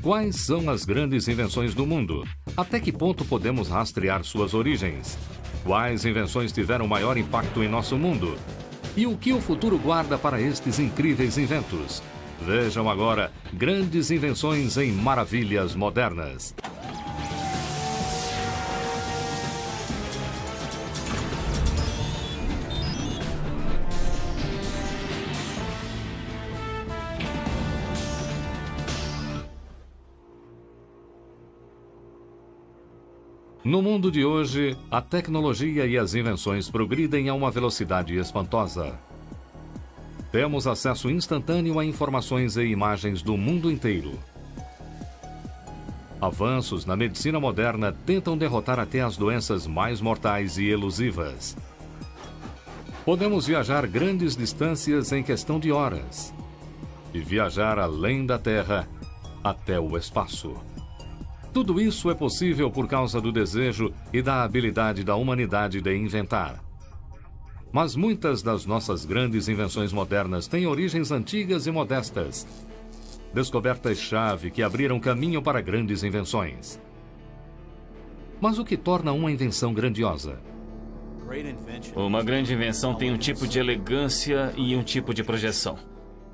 Quais são as grandes invenções do mundo? Até que ponto podemos rastrear suas origens? Quais invenções tiveram maior impacto em nosso mundo? E o que o futuro guarda para estes incríveis inventos? Vejam agora grandes invenções em Maravilhas Modernas. No mundo de hoje, a tecnologia e as invenções progridem a uma velocidade espantosa. Temos acesso instantâneo a informações e imagens do mundo inteiro. Avanços na medicina moderna tentam derrotar até as doenças mais mortais e elusivas. Podemos viajar grandes distâncias em questão de horas e viajar além da Terra até o espaço. Tudo isso é possível por causa do desejo e da habilidade da humanidade de inventar. Mas muitas das nossas grandes invenções modernas têm origens antigas e modestas. Descobertas-chave que abriram caminho para grandes invenções. Mas o que torna uma invenção grandiosa? Uma grande invenção tem um tipo de elegância e um tipo de projeção.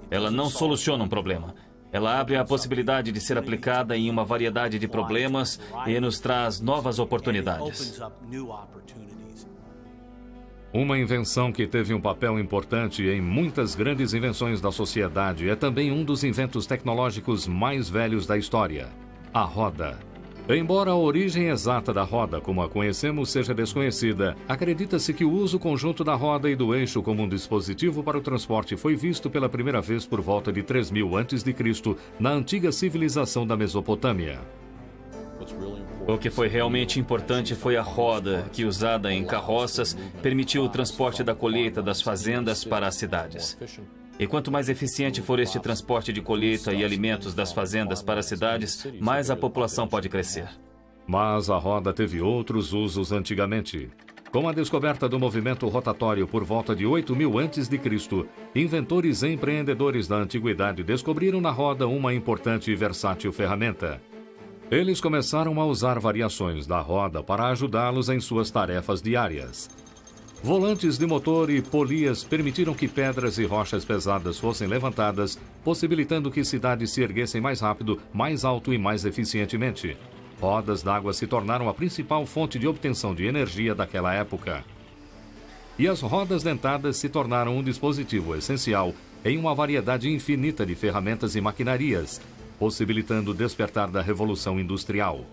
Ela não soluciona um problema. Ela abre a possibilidade de ser aplicada em uma variedade de problemas e nos traz novas oportunidades. Uma invenção que teve um papel importante em muitas grandes invenções da sociedade é também um dos inventos tecnológicos mais velhos da história: a roda. Embora a origem exata da roda, como a conhecemos, seja desconhecida, acredita-se que o uso conjunto da roda e do eixo como um dispositivo para o transporte foi visto pela primeira vez por volta de 3000 a.C. na antiga civilização da Mesopotâmia. O que foi realmente importante foi a roda, que, usada em carroças, permitiu o transporte da colheita das fazendas para as cidades. E quanto mais eficiente for este transporte de colheita e alimentos das fazendas para as cidades, mais a população pode crescer. Mas a roda teve outros usos antigamente. Com a descoberta do movimento rotatório por volta de 8000 a.C., inventores e empreendedores da antiguidade descobriram na roda uma importante e versátil ferramenta. Eles começaram a usar variações da roda para ajudá-los em suas tarefas diárias. Volantes de motor e polias permitiram que pedras e rochas pesadas fossem levantadas, possibilitando que cidades se erguessem mais rápido, mais alto e mais eficientemente. Rodas d'água se tornaram a principal fonte de obtenção de energia daquela época. E as rodas dentadas se tornaram um dispositivo essencial em uma variedade infinita de ferramentas e maquinarias, possibilitando o despertar da Revolução Industrial.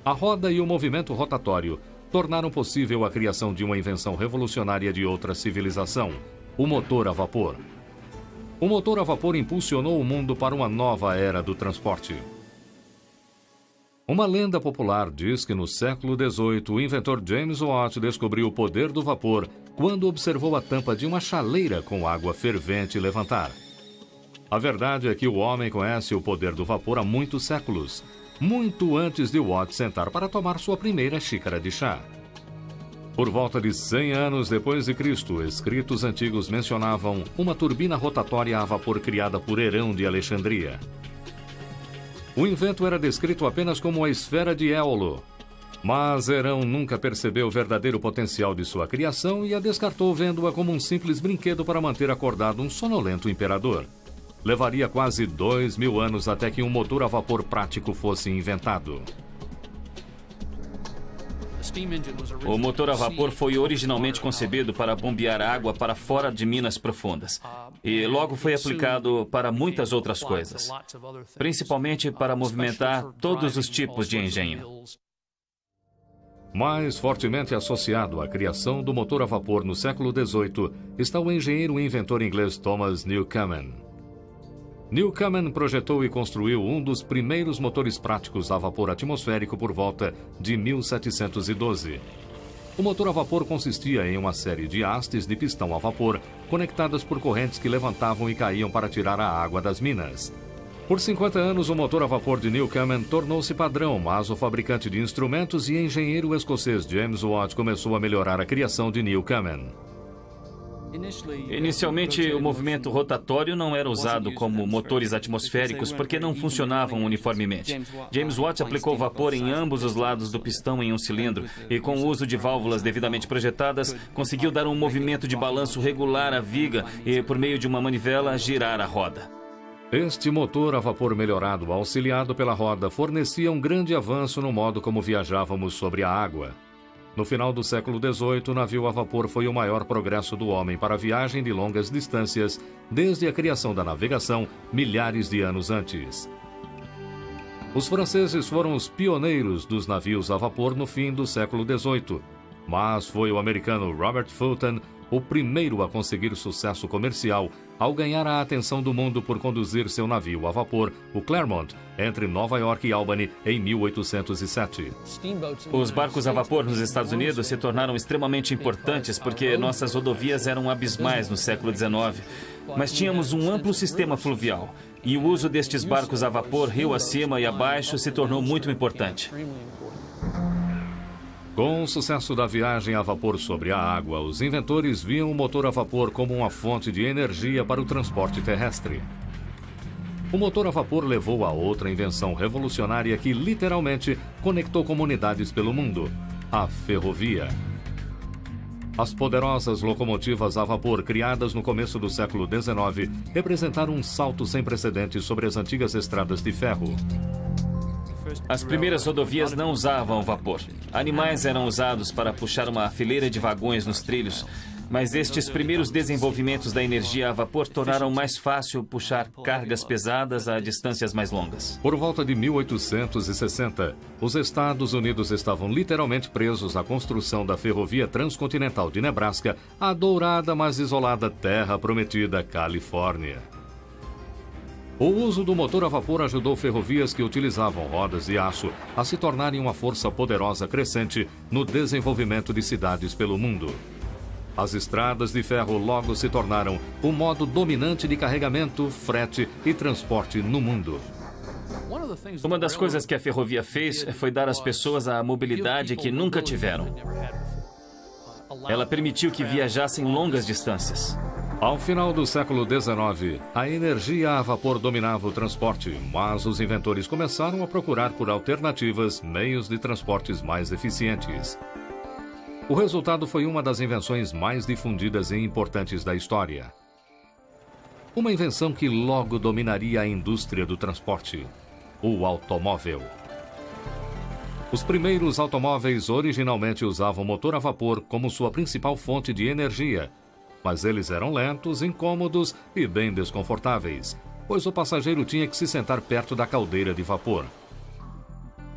A roda e o movimento rotatório tornaram possível a criação de uma invenção revolucionária de outra civilização: o motor a vapor. O motor a vapor impulsionou o mundo para uma nova era do transporte. Uma lenda popular diz que no século XVIII o inventor James Watt descobriu o poder do vapor quando observou a tampa de uma chaleira com água fervente levantar. A verdade é que o homem conhece o poder do vapor há muitos séculos, muito antes de Watt sentar para tomar sua primeira xícara de chá. Por volta de 100 anos depois de Cristo, escritos antigos mencionavam uma turbina rotatória a vapor criada por Herão de Alexandria. O invento era descrito apenas como a esfera de Éolo, mas Herão nunca percebeu o verdadeiro potencial de sua criação e a descartou vendo-a como um simples brinquedo para manter acordado um sonolento imperador. Levaria quase 2000 anos até que um motor a vapor prático fosse inventado. O motor a vapor foi originalmente concebido para bombear água para fora de minas profundas e logo foi aplicado para muitas outras coisas, principalmente para movimentar todos os tipos de engenho. Mais fortemente associado à criação do motor a vapor no século XVIII está o engenheiro e inventor inglês Thomas Newcomen. Newcomen projetou e construiu um dos primeiros motores práticos a vapor atmosférico por volta de 1712. O motor a vapor consistia em uma série de hastes de pistão a vapor conectadas por correntes que levantavam e caíam para tirar a água das minas. Por 50 anos, o motor a vapor de Newcomen tornou-se padrão, mas o fabricante de instrumentos e engenheiro escocês James Watt começou a melhorar a criação de Newcomen. Inicialmente, o movimento rotatório não era usado como motores atmosféricos porque não funcionavam uniformemente. James Watt aplicou vapor em ambos os lados do pistão em um cilindro e, com o uso de válvulas devidamente projetadas, conseguiu dar um movimento de balanço regular à viga e, por meio de uma manivela, girar a roda. Este motor a vapor melhorado, auxiliado pela roda, fornecia um grande avanço no modo como viajávamos sobre a água. No final do século XVIII, o navio a vapor foi o maior progresso do homem para a viagem de longas distâncias desde a criação da navegação milhares de anos antes. Os franceses foram os pioneiros dos navios a vapor no fim do século XVIII, mas foi o americano Robert Fulton o primeiro a conseguir sucesso comercial ao ganhar a atenção do mundo por conduzir seu navio a vapor, o Clermont, entre Nova York e Albany em 1807. Os barcos a vapor nos Estados Unidos se tornaram extremamente importantes porque nossas rodovias eram abismais no século XIX, mas tínhamos um amplo sistema fluvial e o uso destes barcos a vapor rio acima e abaixo se tornou muito importante. Com o sucesso da viagem a vapor sobre a água, os inventores viam o motor a vapor como uma fonte de energia para o transporte terrestre. O motor a vapor levou a outra invenção revolucionária que literalmente conectou comunidades pelo mundo: a ferrovia. As poderosas locomotivas a vapor criadas no começo do século XIX representaram um salto sem precedentes sobre as antigas estradas de ferro. As primeiras rodovias não usavam vapor. Animais eram usados para puxar uma fileira de vagões nos trilhos, mas estes primeiros desenvolvimentos da energia a vapor tornaram mais fácil puxar cargas pesadas a distâncias mais longas. Por volta de 1860, os Estados Unidos estavam literalmente presos à construção da ferrovia transcontinental de Nebraska, a dourada mas isolada terra prometida Califórnia. O uso do motor a vapor ajudou ferrovias que utilizavam rodas de aço a se tornarem uma força poderosa crescente no desenvolvimento de cidades pelo mundo. As estradas de ferro logo se tornaram o modo dominante de carregamento, frete e transporte no mundo. Uma das coisas que a ferrovia fez foi dar às pessoas a mobilidade que nunca tiveram. Ela permitiu que viajassem longas distâncias. Ao final do século XIX, a energia a vapor dominava o transporte, mas os inventores começaram a procurar por alternativas, meios de transportes mais eficientes. O resultado foi uma das invenções mais difundidas e importantes da história. Uma invenção que logo dominaria a indústria do transporte: o automóvel. Os primeiros automóveis originalmente usavam motor a vapor como sua principal fonte de energia, mas eles eram lentos, incômodos e bem desconfortáveis, pois o passageiro tinha que se sentar perto da caldeira de vapor.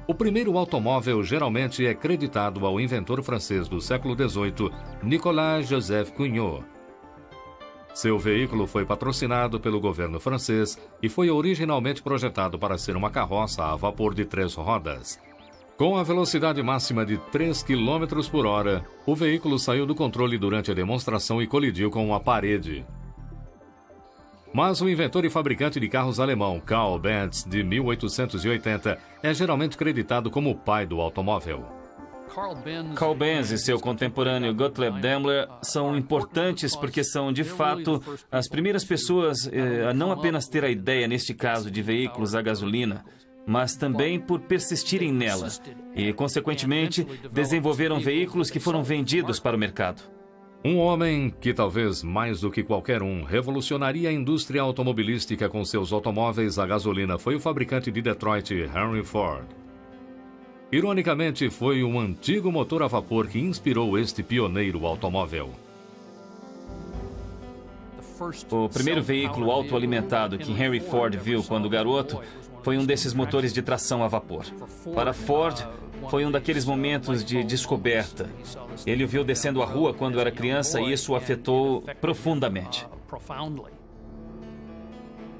O primeiro automóvel geralmente é creditado ao inventor francês do século XVIII, Nicolas Joseph Cugnot. Seu veículo foi patrocinado pelo governo francês e foi originalmente projetado para ser uma carroça a vapor de 3 rodas. Com a velocidade máxima de 3 km por hora, o veículo saiu do controle durante a demonstração e colidiu com uma parede. Mas o inventor e fabricante de carros alemão Karl Benz, de 1880, é geralmente creditado como o pai do automóvel. Karl Benz e seu contemporâneo Gottlieb Daimler são importantes porque são, de fato, as primeiras pessoas a não apenas ter a ideia, neste caso, de veículos a gasolina, mas também por persistirem nela e, consequentemente, desenvolveram veículos que foram vendidos para o mercado. Um homem que, talvez mais do que qualquer um, revolucionaria a indústria automobilística com seus automóveis a gasolina foi o fabricante de Detroit, Henry Ford. Ironicamente, foi um antigo motor a vapor que inspirou este pioneiro automóvel. O primeiro veículo autoalimentado que Henry Ford viu quando garoto foi um desses motores de tração a vapor. Para Ford, foi um daqueles momentos de descoberta. Ele o viu descendo a rua quando era criança e isso o afetou profundamente.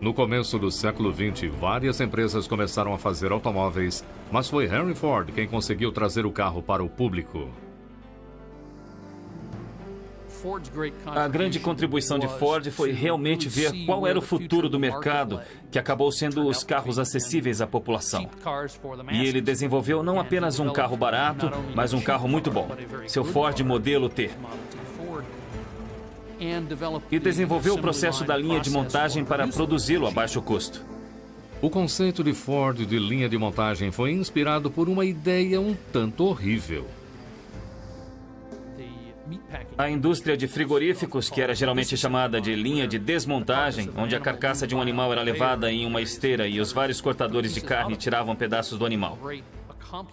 No começo do século XX, várias empresas começaram a fazer automóveis, mas foi Henry Ford quem conseguiu trazer o carro para o público. A grande contribuição de Ford foi realmente ver qual era o futuro do mercado, que acabou sendo os carros acessíveis à população. E ele desenvolveu não apenas um carro barato, mas um carro muito bom, seu Ford Modelo T. e desenvolveu o processo da linha de montagem para produzi-lo a baixo custo. O conceito de Ford de linha de montagem foi inspirado por uma ideia um tanto horrível. A indústria de frigoríficos, que era geralmente chamada de linha de desmontagem, onde a carcaça de um animal era levada em uma esteira e os vários cortadores de carne tiravam pedaços do animal.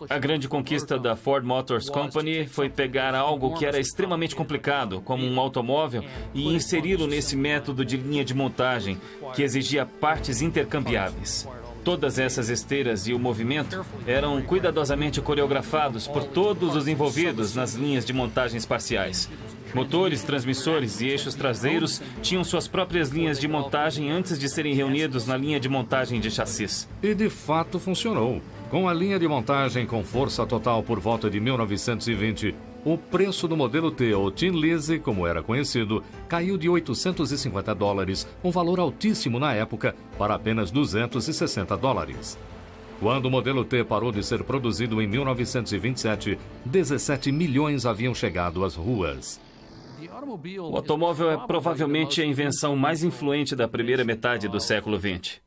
A grande conquista da Ford Motor Company foi pegar algo que era extremamente complicado, como um automóvel, e inseri-lo nesse método de linha de montagem, que exigia partes intercambiáveis. Todas essas esteiras e o movimento eram cuidadosamente coreografados por todos os envolvidos nas linhas de montagens parciais. Motores, transmissores e eixos traseiros tinham suas próprias linhas de montagem antes de serem reunidos na linha de montagem de chassis. E de fato funcionou. Com a linha de montagem com força total por volta de 1920, o preço do modelo T, ou Tin Lizzy, como era conhecido, caiu de $850, um valor altíssimo na época, para apenas $260. Quando o modelo T parou de ser produzido em 1927, 17 milhões haviam chegado às ruas. O automóvel é provavelmente a invenção mais influente da primeira metade do século XX.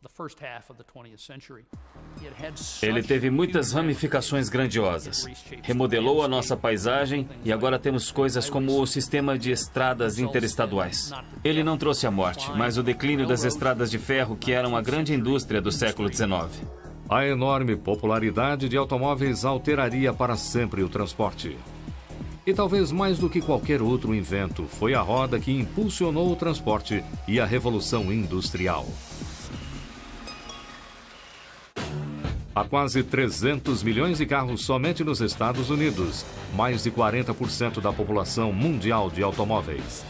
Ele teve muitas ramificações grandiosas. Remodelou a nossa paisagem e agora temos coisas como o sistema de estradas interestaduais. Ele não trouxe a morte, mas o declínio das estradas de ferro, que eram a grande indústria do século XIX. A enorme popularidade de automóveis alteraria para sempre o transporte. E talvez mais do que qualquer outro invento, foi a roda que impulsionou o transporte e a revolução industrial. Há quase 300 milhões de carros somente nos Estados Unidos, mais de 40% da população mundial de automóveis.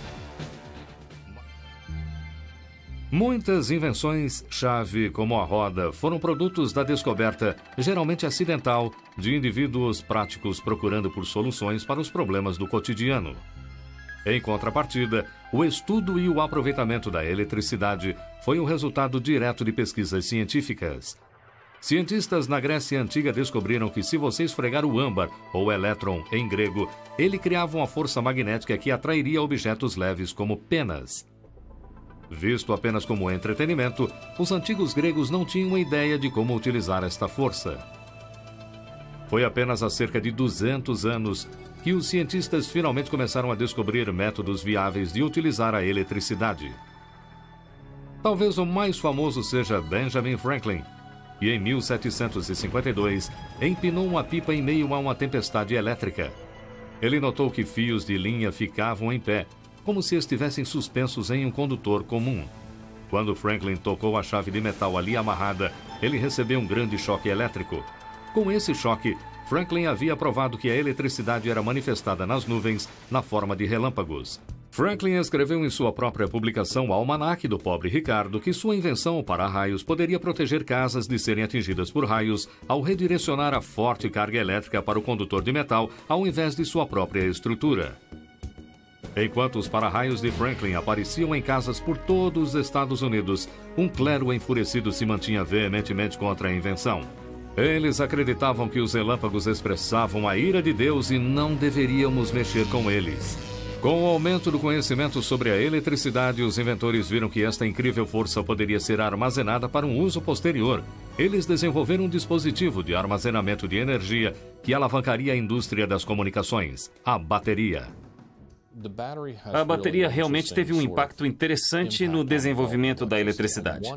Muitas invenções-chave, como a roda, foram produtos da descoberta, geralmente acidental, de indivíduos práticos procurando por soluções para os problemas do cotidiano. Em contrapartida, o estudo e o aproveitamento da eletricidade foi um resultado direto de pesquisas científicas. Cientistas na Grécia Antiga descobriram que se você esfregar o âmbar, ou elétron em grego, ele criava uma força magnética que atrairia objetos leves como penas. Visto apenas como entretenimento, os antigos gregos não tinham ideia de como utilizar esta força. Foi apenas há cerca de 200 anos que os cientistas finalmente começaram a descobrir métodos viáveis de utilizar a eletricidade. Talvez o mais famoso seja Benjamin Franklin, que em 1752 empinou uma pipa em meio a uma tempestade elétrica. Ele notou que fios de linha ficavam em pé, como se estivessem suspensos em um condutor comum. Quando Franklin tocou a chave de metal ali amarrada, ele recebeu um grande choque elétrico. Com esse choque, Franklin havia provado que a eletricidade era manifestada nas nuvens na forma de relâmpagos. Franklin escreveu em sua própria publicação, O Almanaque do Pobre Ricardo, que sua invenção para raios poderia proteger casas de serem atingidas por raios ao redirecionar a forte carga elétrica para o condutor de metal ao invés de sua própria estrutura. Enquanto os para-raios de Franklin apareciam em casas por todos os Estados Unidos, um clero enfurecido se mantinha veementemente contra a invenção. Eles acreditavam que os relâmpagos expressavam a ira de Deus e não deveríamos mexer com eles. Com o aumento do conhecimento sobre a eletricidade, os inventores viram que esta incrível força poderia ser armazenada para um uso posterior. Eles desenvolveram um dispositivo de armazenamento de energia que alavancaria a indústria das comunicações, a bateria. A bateria realmente teve um impacto interessante no desenvolvimento da eletricidade.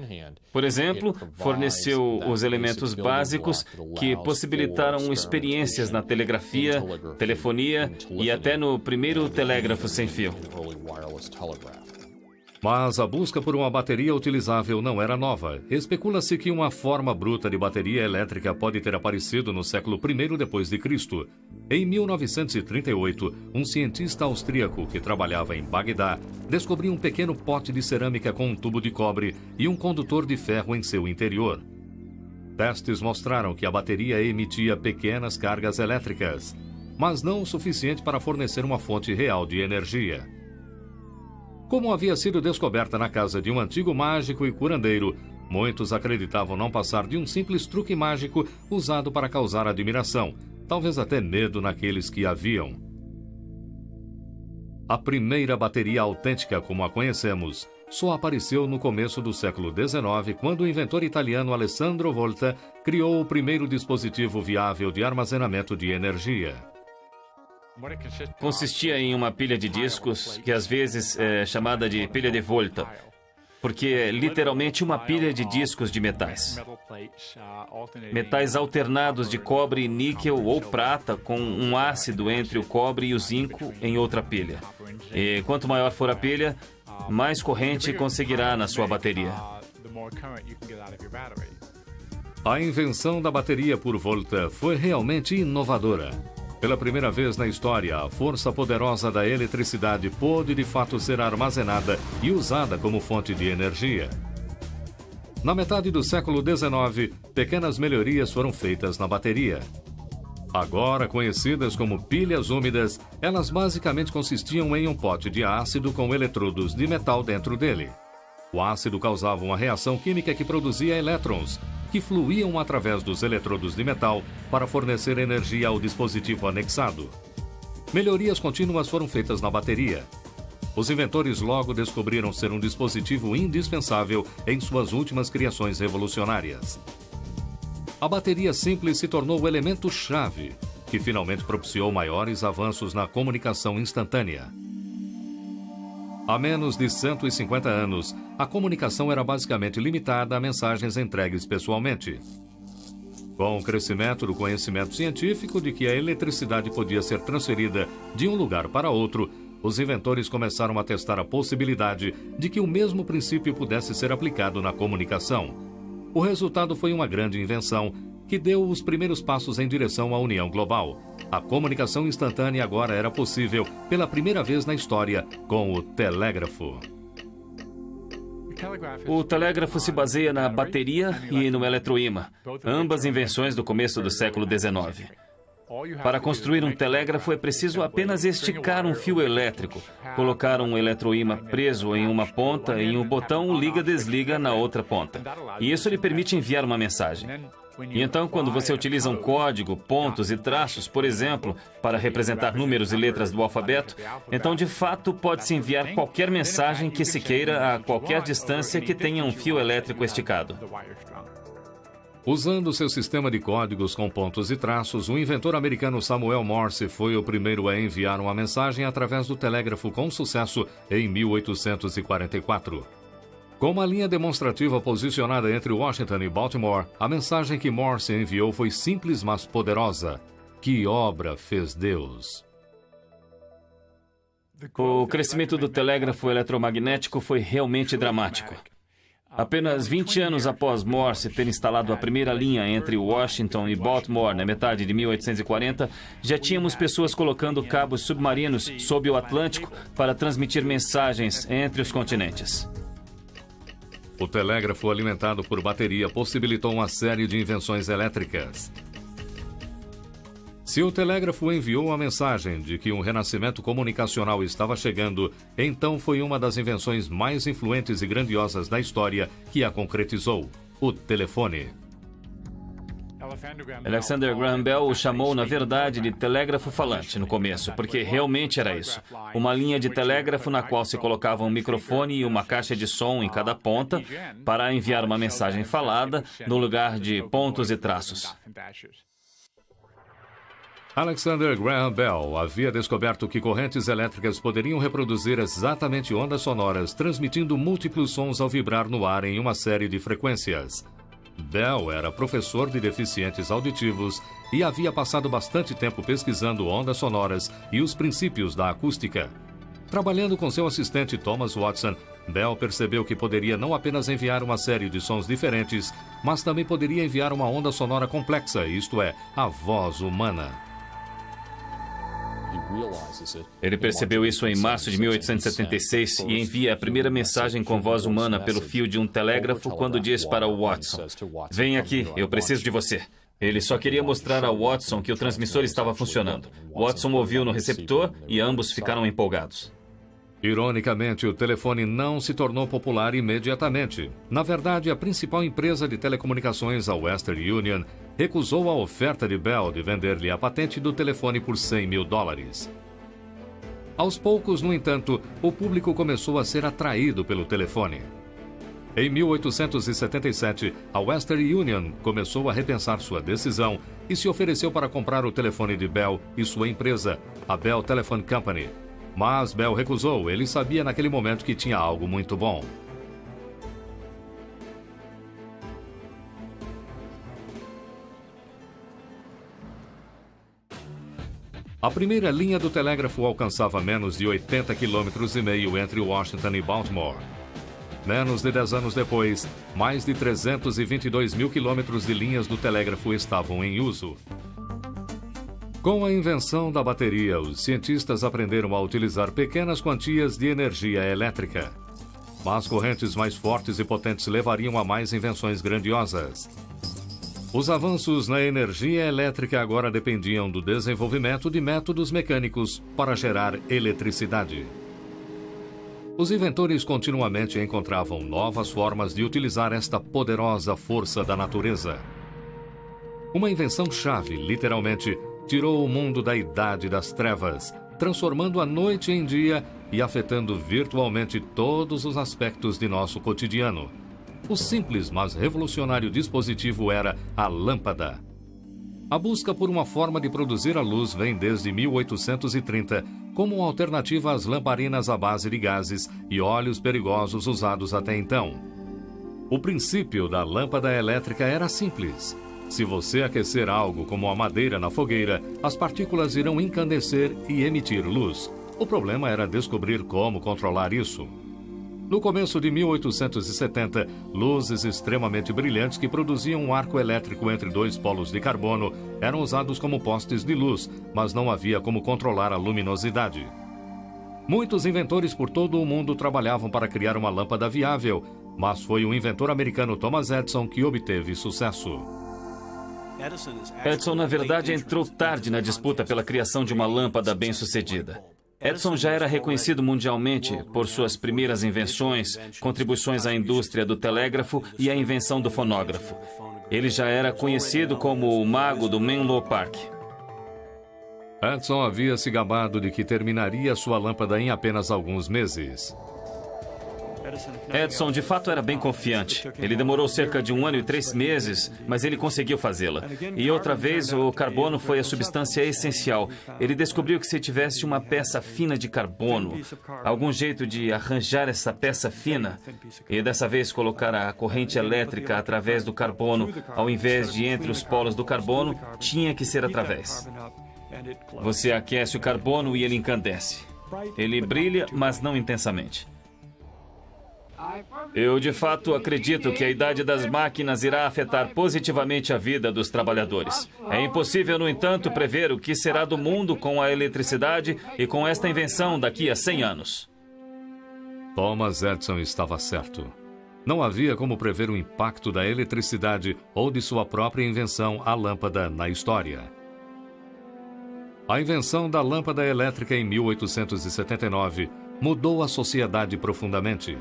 Por exemplo, forneceu os elementos básicos que possibilitaram experiências na telegrafia, telefonia e até no primeiro telégrafo sem fio. Mas a busca por uma bateria utilizável não era nova. Especula-se que uma forma bruta de bateria elétrica pode ter aparecido no século I depois de Cristo. Em 1938, um cientista austríaco que trabalhava em Bagdá descobriu um pequeno pote de cerâmica com um tubo de cobre e um condutor de ferro em seu interior. Testes mostraram que a bateria emitia pequenas cargas elétricas, mas não o suficiente para fornecer uma fonte real de energia. Como havia sido descoberta na casa de um antigo mágico e curandeiro, muitos acreditavam não passar de um simples truque mágico usado para causar admiração, talvez até medo naqueles que a viam. A primeira bateria autêntica como a conhecemos só apareceu no começo do século XIX, quando o inventor italiano Alessandro Volta criou o primeiro dispositivo viável de armazenamento de energia. Consistia em uma pilha de discos, que às vezes é chamada de pilha de Volta, porque é literalmente uma pilha de discos de metais. Metais alternados de cobre, níquel ou prata, com um ácido entre o cobre e o zinco em outra pilha. E quanto maior for a pilha, mais corrente conseguirá na sua bateria. A invenção da bateria por Volta foi realmente inovadora. Pela primeira vez na história, a força poderosa da eletricidade pôde de fato ser armazenada e usada como fonte de energia. Na metade do século XIX, pequenas melhorias foram feitas na bateria. Agora conhecidas como pilhas úmidas, elas basicamente consistiam em um pote de ácido com eletrodos de metal dentro dele. O ácido causava uma reação química que produzia elétrons, que fluíam através dos eletrodos de metal para fornecer energia ao dispositivo anexado. Melhorias contínuas foram feitas na bateria. Os inventores logo descobriram ser um dispositivo indispensável em suas últimas criações revolucionárias. A bateria simples se tornou o elemento-chave, que finalmente propiciou maiores avanços na comunicação instantânea. Há menos de 150 anos, a comunicação era basicamente limitada a mensagens entregues pessoalmente. Com o crescimento do conhecimento científico de que a eletricidade podia ser transferida de um lugar para outro, os inventores começaram a testar a possibilidade de que o mesmo princípio pudesse ser aplicado na comunicação. O resultado foi uma grande invenção que deu os primeiros passos em direção à união global. A comunicação instantânea agora era possível pela primeira vez na história com o telégrafo. O telégrafo se baseia na bateria e no eletroímã, ambas invenções do começo do século XIX. Para construir um telégrafo é preciso apenas esticar um fio elétrico, colocar um eletroímã preso em uma ponta e um botão liga-desliga na outra ponta. E isso lhe permite enviar uma mensagem. E então, quando você utiliza um código, pontos e traços, por exemplo, para representar números e letras do alfabeto, então de fato pode-se enviar qualquer mensagem que se queira a qualquer distância que tenha um fio elétrico esticado. Usando seu sistema de códigos com pontos e traços, o inventor americano Samuel Morse foi o primeiro a enviar uma mensagem através do telégrafo com sucesso em 1844. Com uma linha demonstrativa posicionada entre Washington e Baltimore, a mensagem que Morse enviou foi simples, mas poderosa. Que obra fez Deus? O crescimento do telégrafo eletromagnético foi realmente dramático. Apenas 20 anos após Morse ter instalado a primeira linha entre Washington e Baltimore na metade de 1840, já tínhamos pessoas colocando cabos submarinos sob o Atlântico para transmitir mensagens entre os continentes. O telégrafo alimentado por bateria possibilitou uma série de invenções elétricas. Se o telégrafo enviou a mensagem de que um renascimento comunicacional estava chegando, então foi uma das invenções mais influentes e grandiosas da história que a concretizou: o telefone. Alexander Graham Bell o chamou, na verdade, de telégrafo falante no começo, porque realmente era isso. Uma linha de telégrafo na qual se colocava um microfone e uma caixa de som em cada ponta para enviar uma mensagem falada no lugar de pontos e traços. Alexander Graham Bell havia descoberto que correntes elétricas poderiam reproduzir exatamente ondas sonoras, transmitindo múltiplos sons ao vibrar no ar em uma série de frequências. Bell era professor de deficientes auditivos e havia passado bastante tempo pesquisando ondas sonoras e os princípios da acústica. Trabalhando com seu assistente Thomas Watson, Bell percebeu que poderia não apenas enviar uma série de sons diferentes, mas também poderia enviar uma onda sonora complexa, isto é, a voz humana. Ele percebeu isso em março de 1876 e envia a primeira mensagem com voz humana pelo fio de um telégrafo quando diz para o Watson: "Vem aqui, eu preciso de você." Ele só queria mostrar ao Watson que o transmissor estava funcionando. Watson ouviu no receptor e ambos ficaram empolgados. Ironicamente, o telefone não se tornou popular imediatamente. Na verdade, a principal empresa de telecomunicações, a Western Union, recusou a oferta de Bell de vender-lhe a patente do telefone por $100 mil. Aos poucos, no entanto, o público começou a ser atraído pelo telefone. Em 1877, a Western Union começou a repensar sua decisão e se ofereceu para comprar o telefone de Bell e sua empresa, a Bell Telephone Company. Mas Bell recusou, ele sabia naquele momento que tinha algo muito bom. A primeira linha do telégrafo alcançava menos de 80,5 km entre Washington e Baltimore. Menos de 10 anos depois, mais de 322 mil quilômetros de linhas do telégrafo estavam em uso. Com a invenção da bateria, os cientistas aprenderam a utilizar pequenas quantias de energia elétrica. Mas correntes mais fortes e potentes levariam a mais invenções grandiosas. Os avanços na energia elétrica agora dependiam do desenvolvimento de métodos mecânicos para gerar eletricidade. Os inventores continuamente encontravam novas formas de utilizar esta poderosa força da natureza. Uma invenção-chave, literalmente, tirou o mundo da idade das trevas, transformando a noite em dia e afetando virtualmente todos os aspectos de nosso cotidiano. O simples, mas revolucionário dispositivo era a lâmpada. A busca por uma forma de produzir a luz vem desde 1830, como alternativa às lamparinas à base de gases e óleos perigosos usados até então. O princípio da lâmpada elétrica era simples. Se você aquecer algo como a madeira na fogueira, as partículas irão incandescer e emitir luz. O problema era descobrir como controlar isso. No começo de 1870, luzes extremamente brilhantes que produziam um arco elétrico entre dois polos de carbono eram usados como postes de luz, mas não havia como controlar a luminosidade. Muitos inventores por todo o mundo trabalhavam para criar uma lâmpada viável, mas foi o inventor americano Thomas Edison que obteve sucesso. Edison, na verdade, entrou tarde na disputa pela criação de uma lâmpada bem-sucedida. Edison já era reconhecido mundialmente por suas primeiras invenções, contribuições à indústria do telégrafo e à invenção do fonógrafo. Ele já era conhecido como o mago do Menlo Park. Edison havia se gabado de que terminaria sua lâmpada em apenas alguns meses. Edison, de fato, era bem confiante. Ele demorou cerca de 1 ano e 3 meses, mas ele conseguiu fazê-la. E outra vez, o carbono foi a substância essencial. Ele descobriu que se tivesse uma peça fina de carbono, algum jeito de arranjar essa peça fina, e dessa vez colocar a corrente elétrica através do carbono, ao invés de entre os polos do carbono, tinha que ser através. Você aquece o carbono e ele incandesce. Ele brilha, mas não intensamente. Eu, de fato, acredito que a idade das máquinas irá afetar positivamente a vida dos trabalhadores. É impossível, no entanto, prever o que será do mundo com a eletricidade e com esta invenção daqui a 100 anos. Thomas Edison estava certo. Não havia como prever o impacto da eletricidade ou de sua própria invenção, a lâmpada, na história. A invenção da lâmpada elétrica em 1879 mudou a sociedade profundamente.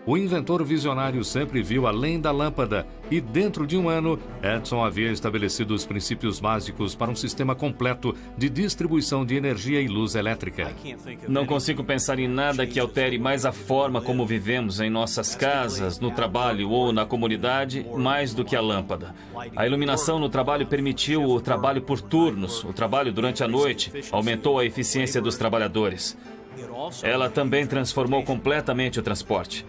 O inventor visionário sempre viu além da lâmpada e, dentro de 1 ano, Edison havia estabelecido os princípios básicos para um sistema completo de distribuição de energia e luz elétrica. Não consigo pensar em nada que altere mais a forma como vivemos em nossas casas, no trabalho ou na comunidade, mais do que a lâmpada. A iluminação no trabalho permitiu o trabalho por turnos, o trabalho durante a noite, aumentou a eficiência dos trabalhadores. Ela também transformou completamente o transporte.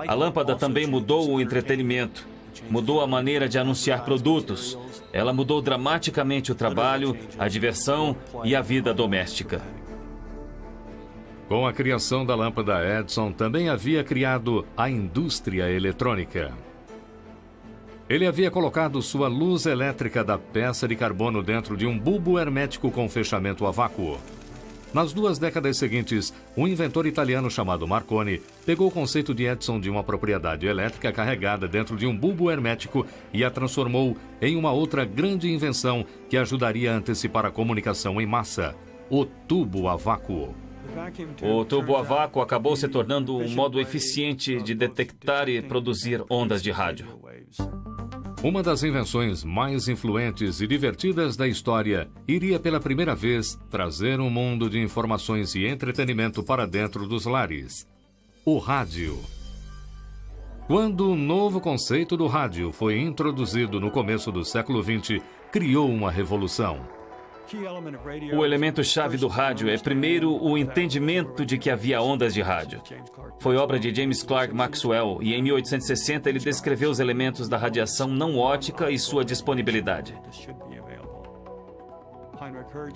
A lâmpada também mudou o entretenimento, mudou a maneira de anunciar produtos. Ela mudou dramaticamente o trabalho, a diversão e a vida doméstica. Com a criação da lâmpada, Edison também havia criado a indústria eletrônica. Ele havia colocado sua luz elétrica da peça de carbono dentro de um bulbo hermético com fechamento a vácuo. Nas 2 décadas seguintes, um inventor italiano chamado Marconi pegou o conceito de Edison de uma propriedade elétrica carregada dentro de um bulbo hermético e a transformou em uma outra grande invenção que ajudaria a antecipar a comunicação em massa: o tubo a vácuo. O tubo a vácuo acabou se tornando um modo eficiente de detectar e produzir ondas de rádio. Uma das invenções mais influentes e divertidas da história iria pela primeira vez trazer um mundo de informações e entretenimento para dentro dos lares: o rádio. Quando o novo conceito do rádio foi introduzido no começo do século XX, criou uma revolução. O elemento-chave do rádio é, primeiro, o entendimento de que havia ondas de rádio. Foi obra de James Clerk Maxwell e, em 1860, ele descreveu os elementos da radiação não óptica e sua disponibilidade.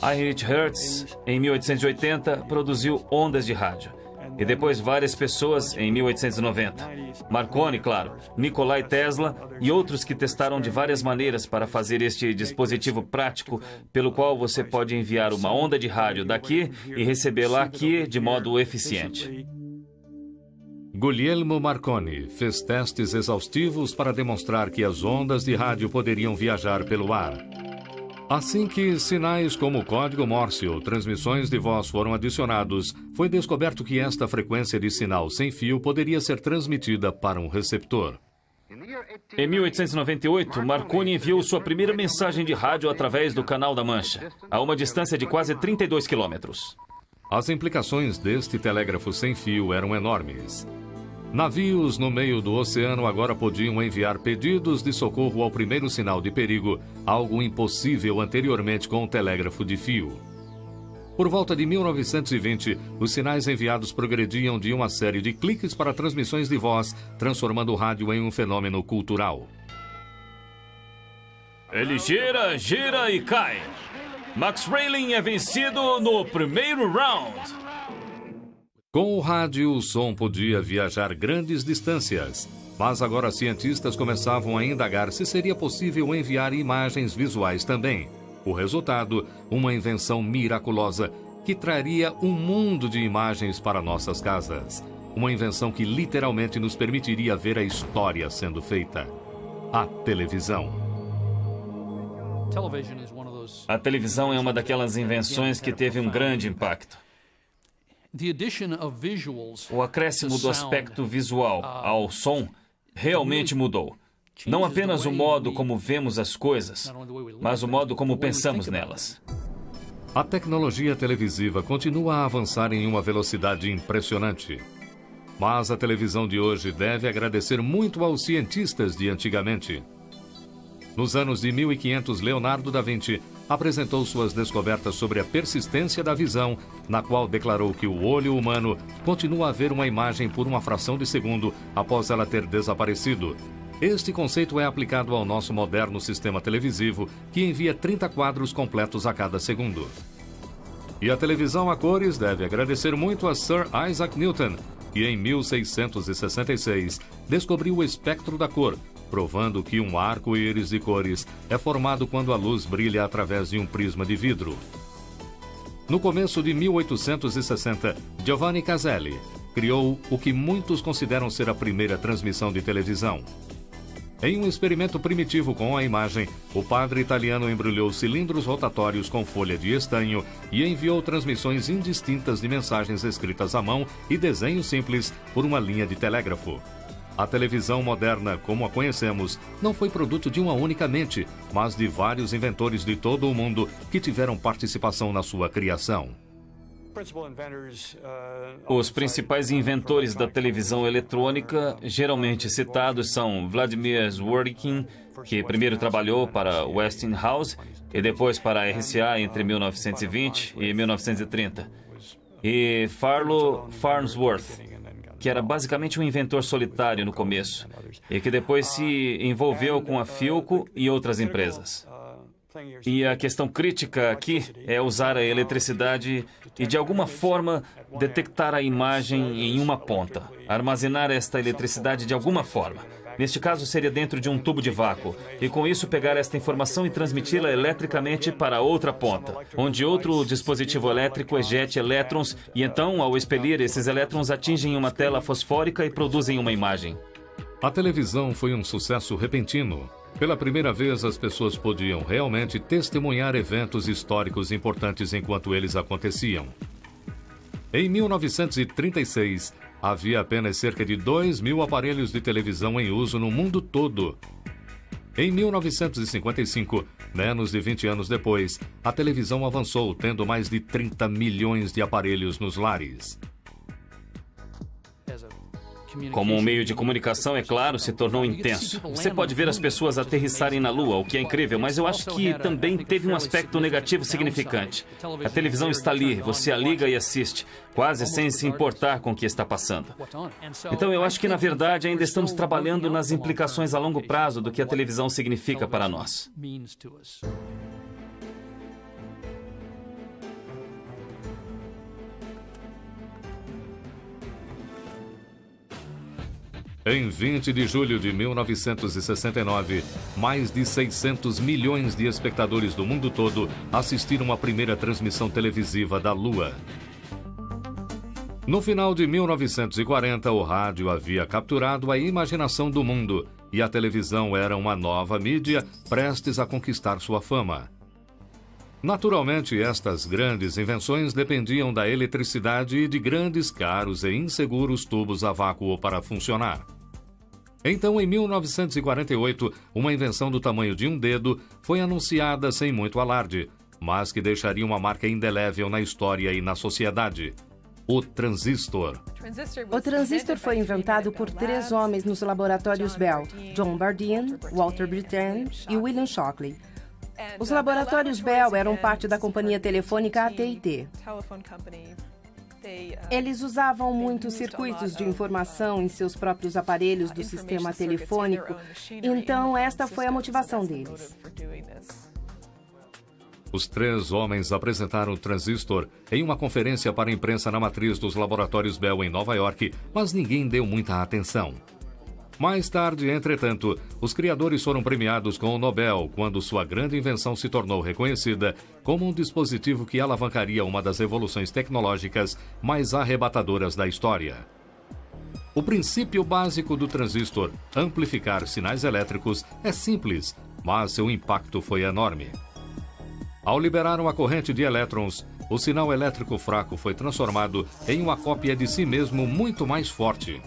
Heinrich Hertz, em 1880, produziu ondas de rádio. E depois várias pessoas em 1890. Marconi, claro, Nikolai Tesla e outros que testaram de várias maneiras para fazer este dispositivo prático, pelo qual você pode enviar uma onda de rádio daqui e recebê-la aqui de modo eficiente. Guglielmo Marconi fez testes exaustivos para demonstrar que as ondas de rádio poderiam viajar pelo ar. Assim que sinais como o código Morse ou transmissões de voz foram adicionados, foi descoberto que esta frequência de sinal sem fio poderia ser transmitida para um receptor. Em 1898, Marconi enviou sua primeira mensagem de rádio através do Canal da Mancha, a uma distância de quase 32 quilômetros. As implicações deste telégrafo sem fio eram enormes. Navios no meio do oceano agora podiam enviar pedidos de socorro ao primeiro sinal de perigo, algo impossível anteriormente com o telégrafo de fio. Por volta de 1920, os sinais enviados progrediam de uma série de cliques para transmissões de voz, transformando o rádio em um fenômeno cultural. Ele gira, gira e cai. Max Rayling é vencido no primeiro round. Com o rádio, o som podia viajar grandes distâncias, mas agora cientistas começavam a indagar se seria possível enviar imagens visuais também. O resultado, uma invenção miraculosa que traria um mundo de imagens para nossas casas. Uma invenção que literalmente nos permitiria ver a história sendo feita: a televisão. A televisão é uma daquelas invenções que teve um grande impacto. O acréscimo do aspecto visual ao som realmente mudou. Não apenas o modo como vemos as coisas, mas o modo como pensamos nelas. A tecnologia televisiva continua a avançar em uma velocidade impressionante. Mas a televisão de hoje deve agradecer muito aos cientistas de antigamente. Nos anos de 1500, Leonardo da Vinci apresentou suas descobertas sobre a persistência da visão, na qual declarou que o olho humano continua a ver uma imagem por uma fração de segundo após ela ter desaparecido. Este conceito é aplicado ao nosso moderno sistema televisivo, que envia 30 quadros completos a cada segundo. E a televisão a cores deve agradecer muito a Sir Isaac Newton, que em 1666 descobriu o espectro da cor, provando que um arco-íris de cores é formado quando a luz brilha através de um prisma de vidro. No começo de 1860, Giovanni Caselli criou o que muitos consideram ser a primeira transmissão de televisão. Em um experimento primitivo com a imagem, o padre italiano embrulhou cilindros rotatórios com folha de estanho e enviou transmissões indistintas de mensagens escritas à mão e desenhos simples por uma linha de telégrafo. A televisão moderna, como a conhecemos, não foi produto de uma única mente, mas de vários inventores de todo o mundo que tiveram participação na sua criação. Os principais inventores da televisão eletrônica, geralmente citados, são Vladimir Zworykin, que primeiro trabalhou para Westinghouse e depois para a RCA entre 1920 e 1930, e Farnsworth, que era basicamente um inventor solitário no começo, e que depois se envolveu com a Philco e outras empresas. E a questão crítica aqui é usar a eletricidade e, de alguma forma, detectar a imagem em uma ponta, armazenar esta eletricidade de alguma forma. Neste caso, seria dentro de um tubo de vácuo, e com isso pegar esta informação e transmiti-la eletricamente para outra ponta, onde outro dispositivo elétrico ejete elétrons, e então, ao expelir, esses elétrons atingem uma tela fosfórica e produzem uma imagem. A televisão foi um sucesso repentino. Pela primeira vez, as pessoas podiam realmente testemunhar eventos históricos importantes enquanto eles aconteciam. Em 1936, havia apenas cerca de 2.000 aparelhos de televisão em uso no mundo todo. Em 1955, menos de 20 anos depois, a televisão avançou, tendo mais de 30 milhões de aparelhos nos lares. Como um meio de comunicação, é claro, se tornou intenso. Você pode ver as pessoas aterrissarem na Lua, o que é incrível, mas eu acho que também teve um aspecto negativo significante. A televisão está ali, você a liga e assiste, quase sem se importar com o que está passando. Então eu acho que, na verdade, ainda estamos trabalhando nas implicações a longo prazo do que a televisão significa para nós. Em 20 de julho de 1969, mais de 600 milhões de espectadores do mundo todo assistiram à primeira transmissão televisiva da Lua. No final de 1940, o rádio havia capturado a imaginação do mundo e a televisão era uma nova mídia prestes a conquistar sua fama. Naturalmente, estas grandes invenções dependiam da eletricidade e de grandes, caros e inseguros tubos a vácuo para funcionar. Então, em 1948, uma invenção do tamanho de um dedo foi anunciada sem muito alarde, mas que deixaria uma marca indelével na história e na sociedade: o transistor. O transistor foi inventado por 3 homens nos laboratórios Bell: John Bardeen, Walter Brittain e William Shockley. Os laboratórios Bell eram parte da companhia telefônica AT&T. Eles usavam muitos circuitos de informação em seus próprios aparelhos do sistema telefônico, então esta foi a motivação deles. Os 3 homens apresentaram o transistor em uma conferência para a imprensa na matriz dos laboratórios Bell em Nova York, mas ninguém deu muita atenção. Mais tarde, entretanto, os criadores foram premiados com o Nobel quando sua grande invenção se tornou reconhecida como um dispositivo que alavancaria uma das revoluções tecnológicas mais arrebatadoras da história. O princípio básico do transistor, amplificar sinais elétricos, é simples, mas seu impacto foi enorme. Ao liberar uma corrente de elétrons, o sinal elétrico fraco foi transformado em uma cópia de si mesmo muito mais forte.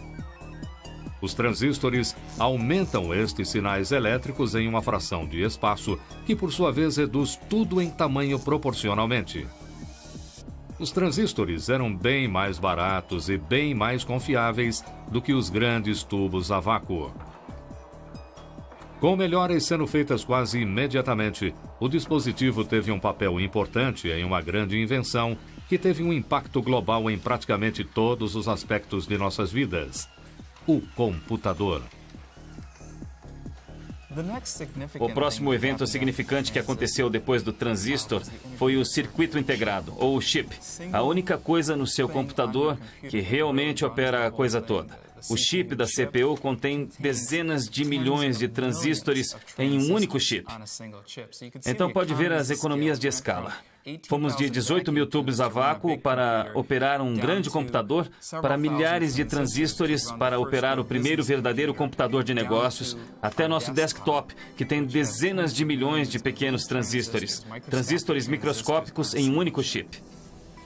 Os transistores aumentam estes sinais elétricos em uma fração de espaço, que por sua vez reduz tudo em tamanho proporcionalmente. Os transistores eram bem mais baratos e bem mais confiáveis do que os grandes tubos a vácuo. Com melhoras sendo feitas quase imediatamente, o dispositivo teve um papel importante em uma grande invenção que teve um impacto global em praticamente todos os aspectos de nossas vidas: o computador. O próximo evento significante que aconteceu depois do transistor foi o circuito integrado, ou chip. A única coisa no seu computador que realmente opera a coisa toda. O chip da CPU contém dezenas de milhões de transistores em um único chip. Então pode ver as economias de escala. Fomos de 18 mil tubos a vácuo para operar um grande computador, para milhares de transistores para operar o primeiro verdadeiro computador de negócios, até nosso desktop, que tem dezenas de milhões de pequenos transistores, transistores microscópicos em um único chip.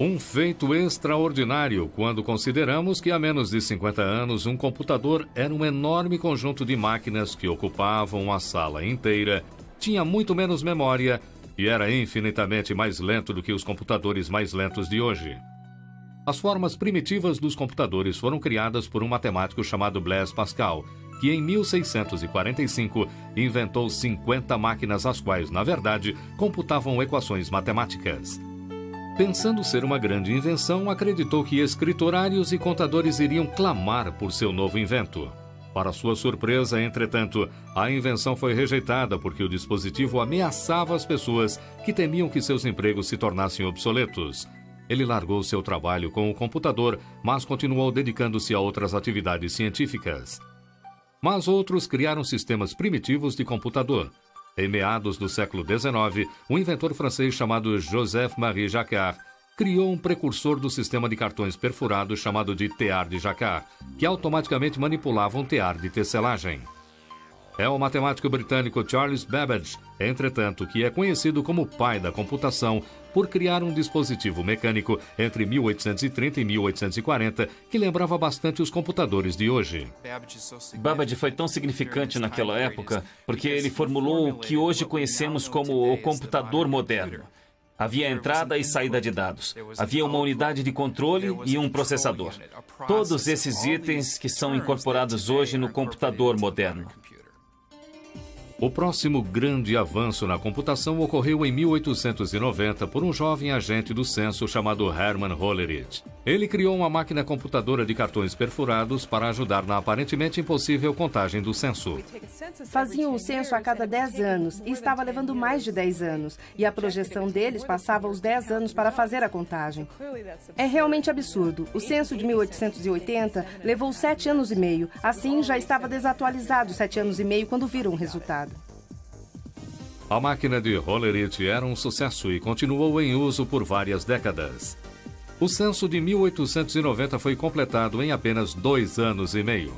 Um feito extraordinário quando consideramos que há menos de 50 anos um computador era um enorme conjunto de máquinas que ocupavam a sala inteira, tinha muito menos memória e era infinitamente mais lento do que os computadores mais lentos de hoje. As formas primitivas dos computadores foram criadas por um matemático chamado Blaise Pascal, que em 1645 inventou 50 máquinas as quais, na verdade, computavam equações matemáticas. Pensando ser uma grande invenção, acreditou que escriturários e contadores iriam clamar por seu novo invento. Para sua surpresa, entretanto, a invenção foi rejeitada porque o dispositivo ameaçava as pessoas que temiam que seus empregos se tornassem obsoletos. Ele largou seu trabalho com o computador, mas continuou dedicando-se a outras atividades científicas. Mas outros criaram sistemas primitivos de computador. Em meados do século XIX, um inventor francês chamado Joseph-Marie Jacquard criou um precursor do sistema de cartões perfurados chamado de tear de Jacquard, que automaticamente manipulava um tear de tecelagem. É o matemático britânico Charles Babbage, entretanto, que é conhecido como o pai da computação por criar um dispositivo mecânico entre 1830 e 1840 que lembrava bastante os computadores de hoje. Babbage foi tão significante naquela época porque ele formulou o que hoje conhecemos como o computador moderno. Havia entrada e saída de dados. Havia uma unidade de controle e um processador. Todos esses itens que são incorporados hoje no computador moderno. O próximo grande avanço na computação ocorreu em 1890 por um jovem agente do censo chamado Hermann Hollerith. Ele criou uma máquina computadora de cartões perfurados para ajudar na aparentemente impossível contagem do censo. Faziam o censo a cada 10 anos e estava levando mais de 10 anos. E a projeção deles passava os 10 anos para fazer a contagem. É realmente absurdo. O censo de 1880 levou 7 anos e meio. Assim, já estava desatualizado 7 anos e meio quando viram o resultado. A máquina de Hollerith era um sucesso e continuou em uso por várias décadas. O censo de 1890 foi completado em apenas 2 anos e meio.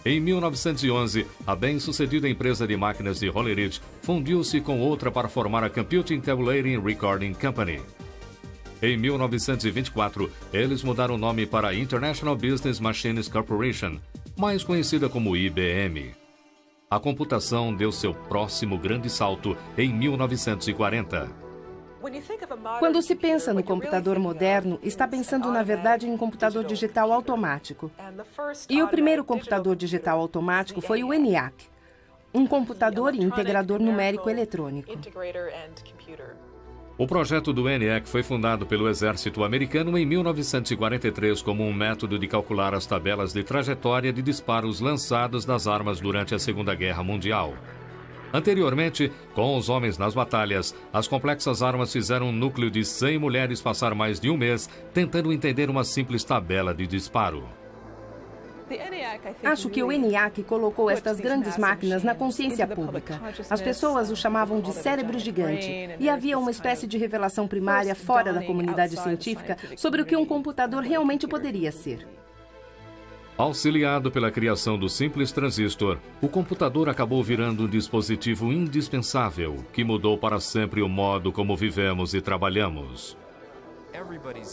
Em 1911, a bem-sucedida empresa de máquinas de Hollerith fundiu-se com outra para formar a Computing Tabulating Recording Company. Em 1924, eles mudaram o nome para International Business Machines Corporation, mais conhecida como IBM. A computação deu seu próximo grande salto em 1940. Quando se pensa no computador moderno, está pensando, na verdade, em computador digital automático. E o primeiro computador digital automático foi o ENIAC, um computador e integrador numérico eletrônico. O projeto do ENIAC foi fundado pelo exército americano em 1943 como um método de calcular as tabelas de trajetória de disparos lançados das armas durante a Segunda Guerra Mundial. Anteriormente, com os homens nas batalhas, as complexas armas fizeram um núcleo de 100 mulheres passar mais de um mês tentando entender uma simples tabela de disparo. Acho que o ENIAC colocou estas grandes máquinas na consciência pública. As pessoas o chamavam de cérebro gigante e havia uma espécie de revelação primária fora da comunidade científica sobre o que um computador realmente poderia ser. Auxiliado pela criação do simples transistor, o computador acabou virando um dispositivo indispensável que mudou para sempre o modo como vivemos e trabalhamos.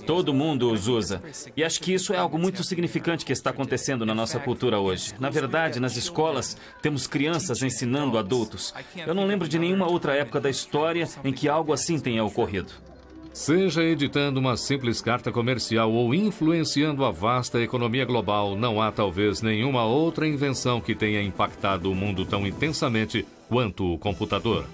Todo mundo os usa. E acho que isso é algo muito significante que está acontecendo na nossa cultura hoje. Na verdade, nas escolas, temos crianças ensinando adultos. Eu não lembro de nenhuma outra época da história em que algo assim tenha ocorrido. Seja editando uma simples carta comercial ou influenciando a vasta economia global, não há talvez nenhuma outra invenção que tenha impactado o mundo tão intensamente quanto o computador.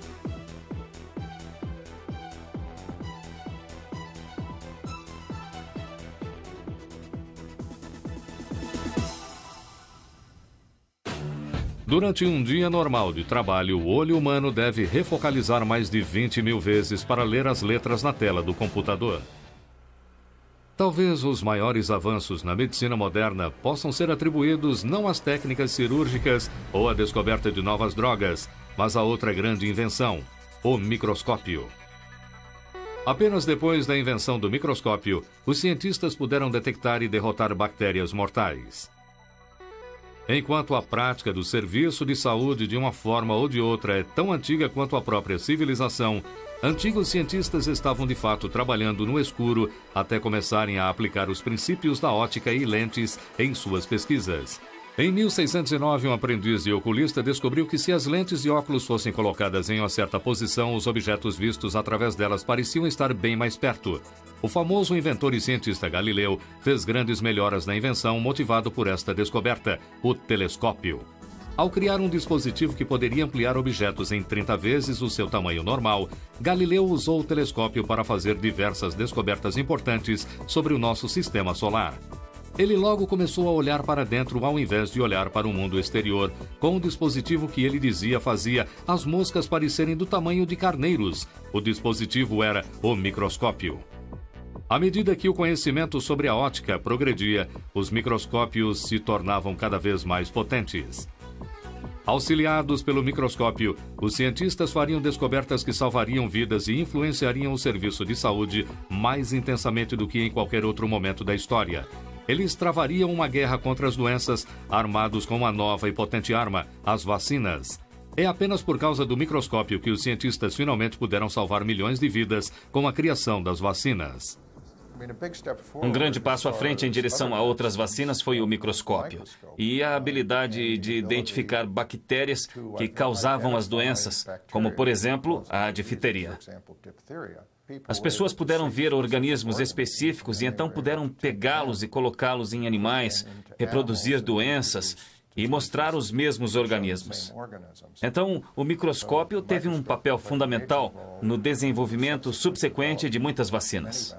Durante um dia normal de trabalho, o olho humano deve refocalizar mais de 20 mil vezes para ler as letras na tela do computador. Talvez os maiores avanços na medicina moderna possam ser atribuídos não às técnicas cirúrgicas ou à descoberta de novas drogas, mas a outra grande invenção, o microscópio. Apenas depois da invenção do microscópio, os cientistas puderam detectar e derrotar bactérias mortais. Enquanto a prática do serviço de saúde de uma forma ou de outra é tão antiga quanto a própria civilização, antigos cientistas estavam de fato trabalhando no escuro até começarem a aplicar os princípios da ótica e lentes em suas pesquisas. Em 1609, um aprendiz de oculista descobriu que se as lentes de óculos fossem colocadas em uma certa posição, os objetos vistos através delas pareciam estar bem mais perto. O famoso inventor e cientista Galileu fez grandes melhoras na invenção motivado por esta descoberta, o telescópio. Ao criar um dispositivo que poderia ampliar objetos em 30 vezes o seu tamanho normal, Galileu usou o telescópio para fazer diversas descobertas importantes sobre o nosso sistema solar. Ele logo começou a olhar para dentro ao invés de olhar para o mundo exterior, com um dispositivo que ele dizia fazia as moscas parecerem do tamanho de carneiros. O dispositivo era o microscópio. À medida que o conhecimento sobre a ótica progredia, os microscópios se tornavam cada vez mais potentes. Auxiliados pelo microscópio, os cientistas fariam descobertas que salvariam vidas e influenciariam o serviço de saúde mais intensamente do que em qualquer outro momento da história. Eles travariam uma guerra contra as doenças, armados com uma nova e potente arma, as vacinas. É apenas por causa do microscópio que os cientistas finalmente puderam salvar milhões de vidas com a criação das vacinas. Um grande passo à frente em direção a outras vacinas foi o microscópio e a habilidade de identificar bactérias que causavam as doenças, como, por exemplo, a difteria. As pessoas puderam ver organismos específicos e então puderam pegá-los e colocá-los em animais, reproduzir doenças e mostrar os mesmos organismos. Então, o microscópio teve um papel fundamental no desenvolvimento subsequente de muitas vacinas.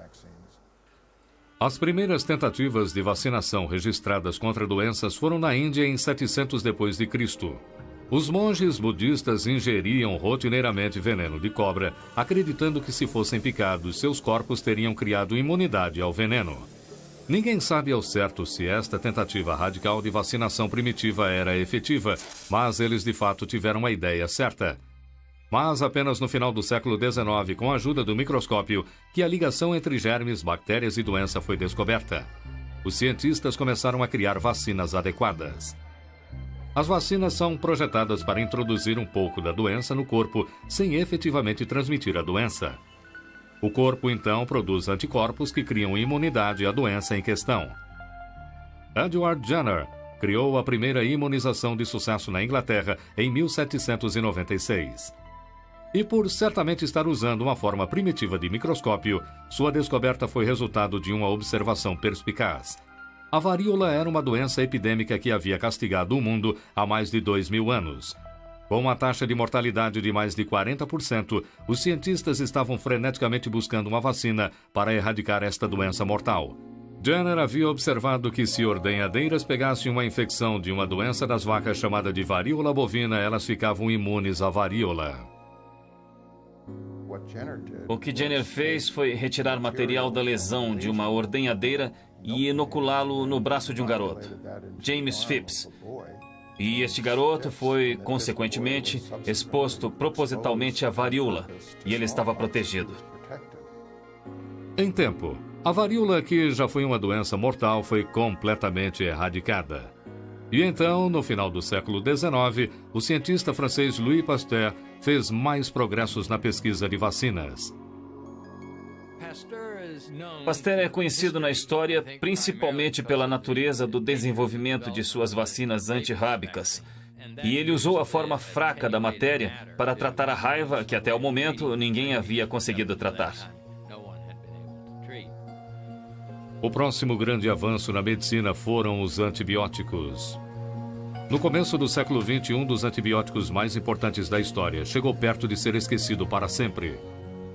As primeiras tentativas de vacinação registradas contra doenças foram na Índia em 700 depois de Cristo. Os monges budistas ingeriam rotineiramente veneno de cobra, acreditando que se fossem picados, seus corpos teriam criado imunidade ao veneno. Ninguém sabe ao certo se esta tentativa radical de vacinação primitiva era efetiva, mas eles de fato tiveram a ideia certa. Mas apenas no final do século XIX, com a ajuda do microscópio, que a ligação entre germes, bactérias e doença foi descoberta. Os cientistas começaram a criar vacinas adequadas. As vacinas são projetadas para introduzir um pouco da doença no corpo sem efetivamente transmitir a doença. O corpo, então, produz anticorpos que criam imunidade à doença em questão. Edward Jenner criou a primeira imunização de sucesso na Inglaterra em 1796. E por certamente estar usando uma forma primitiva de microscópio, sua descoberta foi resultado de uma observação perspicaz. A varíola era uma doença epidêmica que havia castigado o mundo há mais de 2.000 anos. Com uma taxa de mortalidade de mais de 40%, os cientistas estavam freneticamente buscando uma vacina para erradicar esta doença mortal. Jenner havia observado que se ordenhadeiras pegassem uma infecção de uma doença das vacas chamada de varíola bovina, elas ficavam imunes à varíola. O que Jenner fez foi retirar material da lesão de uma ordenhadeira e inoculá-lo no braço de um garoto, James Phipps. E este garoto foi, consequentemente, exposto propositalmente à varíola, e ele estava protegido. Em tempo, a varíola, que já foi uma doença mortal, foi completamente erradicada. E então, no final do século XIX, o cientista francês Louis Pasteur fez mais progressos na pesquisa de vacinas. Pasteur é conhecido na história principalmente pela natureza do desenvolvimento de suas vacinas antirrábicas. E ele usou a forma fraca da matéria para tratar a raiva que até o momento ninguém havia conseguido tratar. O próximo grande avanço na medicina foram os antibióticos. No começo do século XX, um dos antibióticos mais importantes da história chegou perto de ser esquecido para sempre.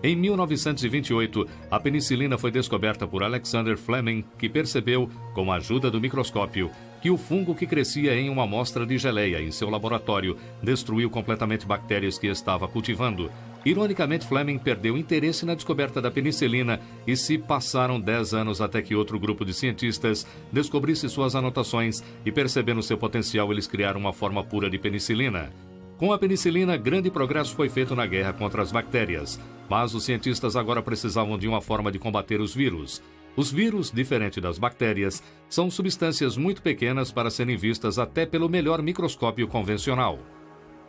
Em 1928, a penicilina foi descoberta por Alexander Fleming, que percebeu, com a ajuda do microscópio, que o fungo que crescia em uma amostra de geleia em seu laboratório destruiu completamente bactérias que estava cultivando. Ironicamente, Fleming perdeu interesse na descoberta da penicilina e se passaram 10 anos até que outro grupo de cientistas descobrisse suas anotações e, percebendo seu potencial, eles criaram uma forma pura de penicilina. Com a penicilina, grande progresso foi feito na guerra contra as bactérias, mas os cientistas agora precisavam de uma forma de combater os vírus. Os vírus, diferente das bactérias, são substâncias muito pequenas para serem vistas até pelo melhor microscópio convencional.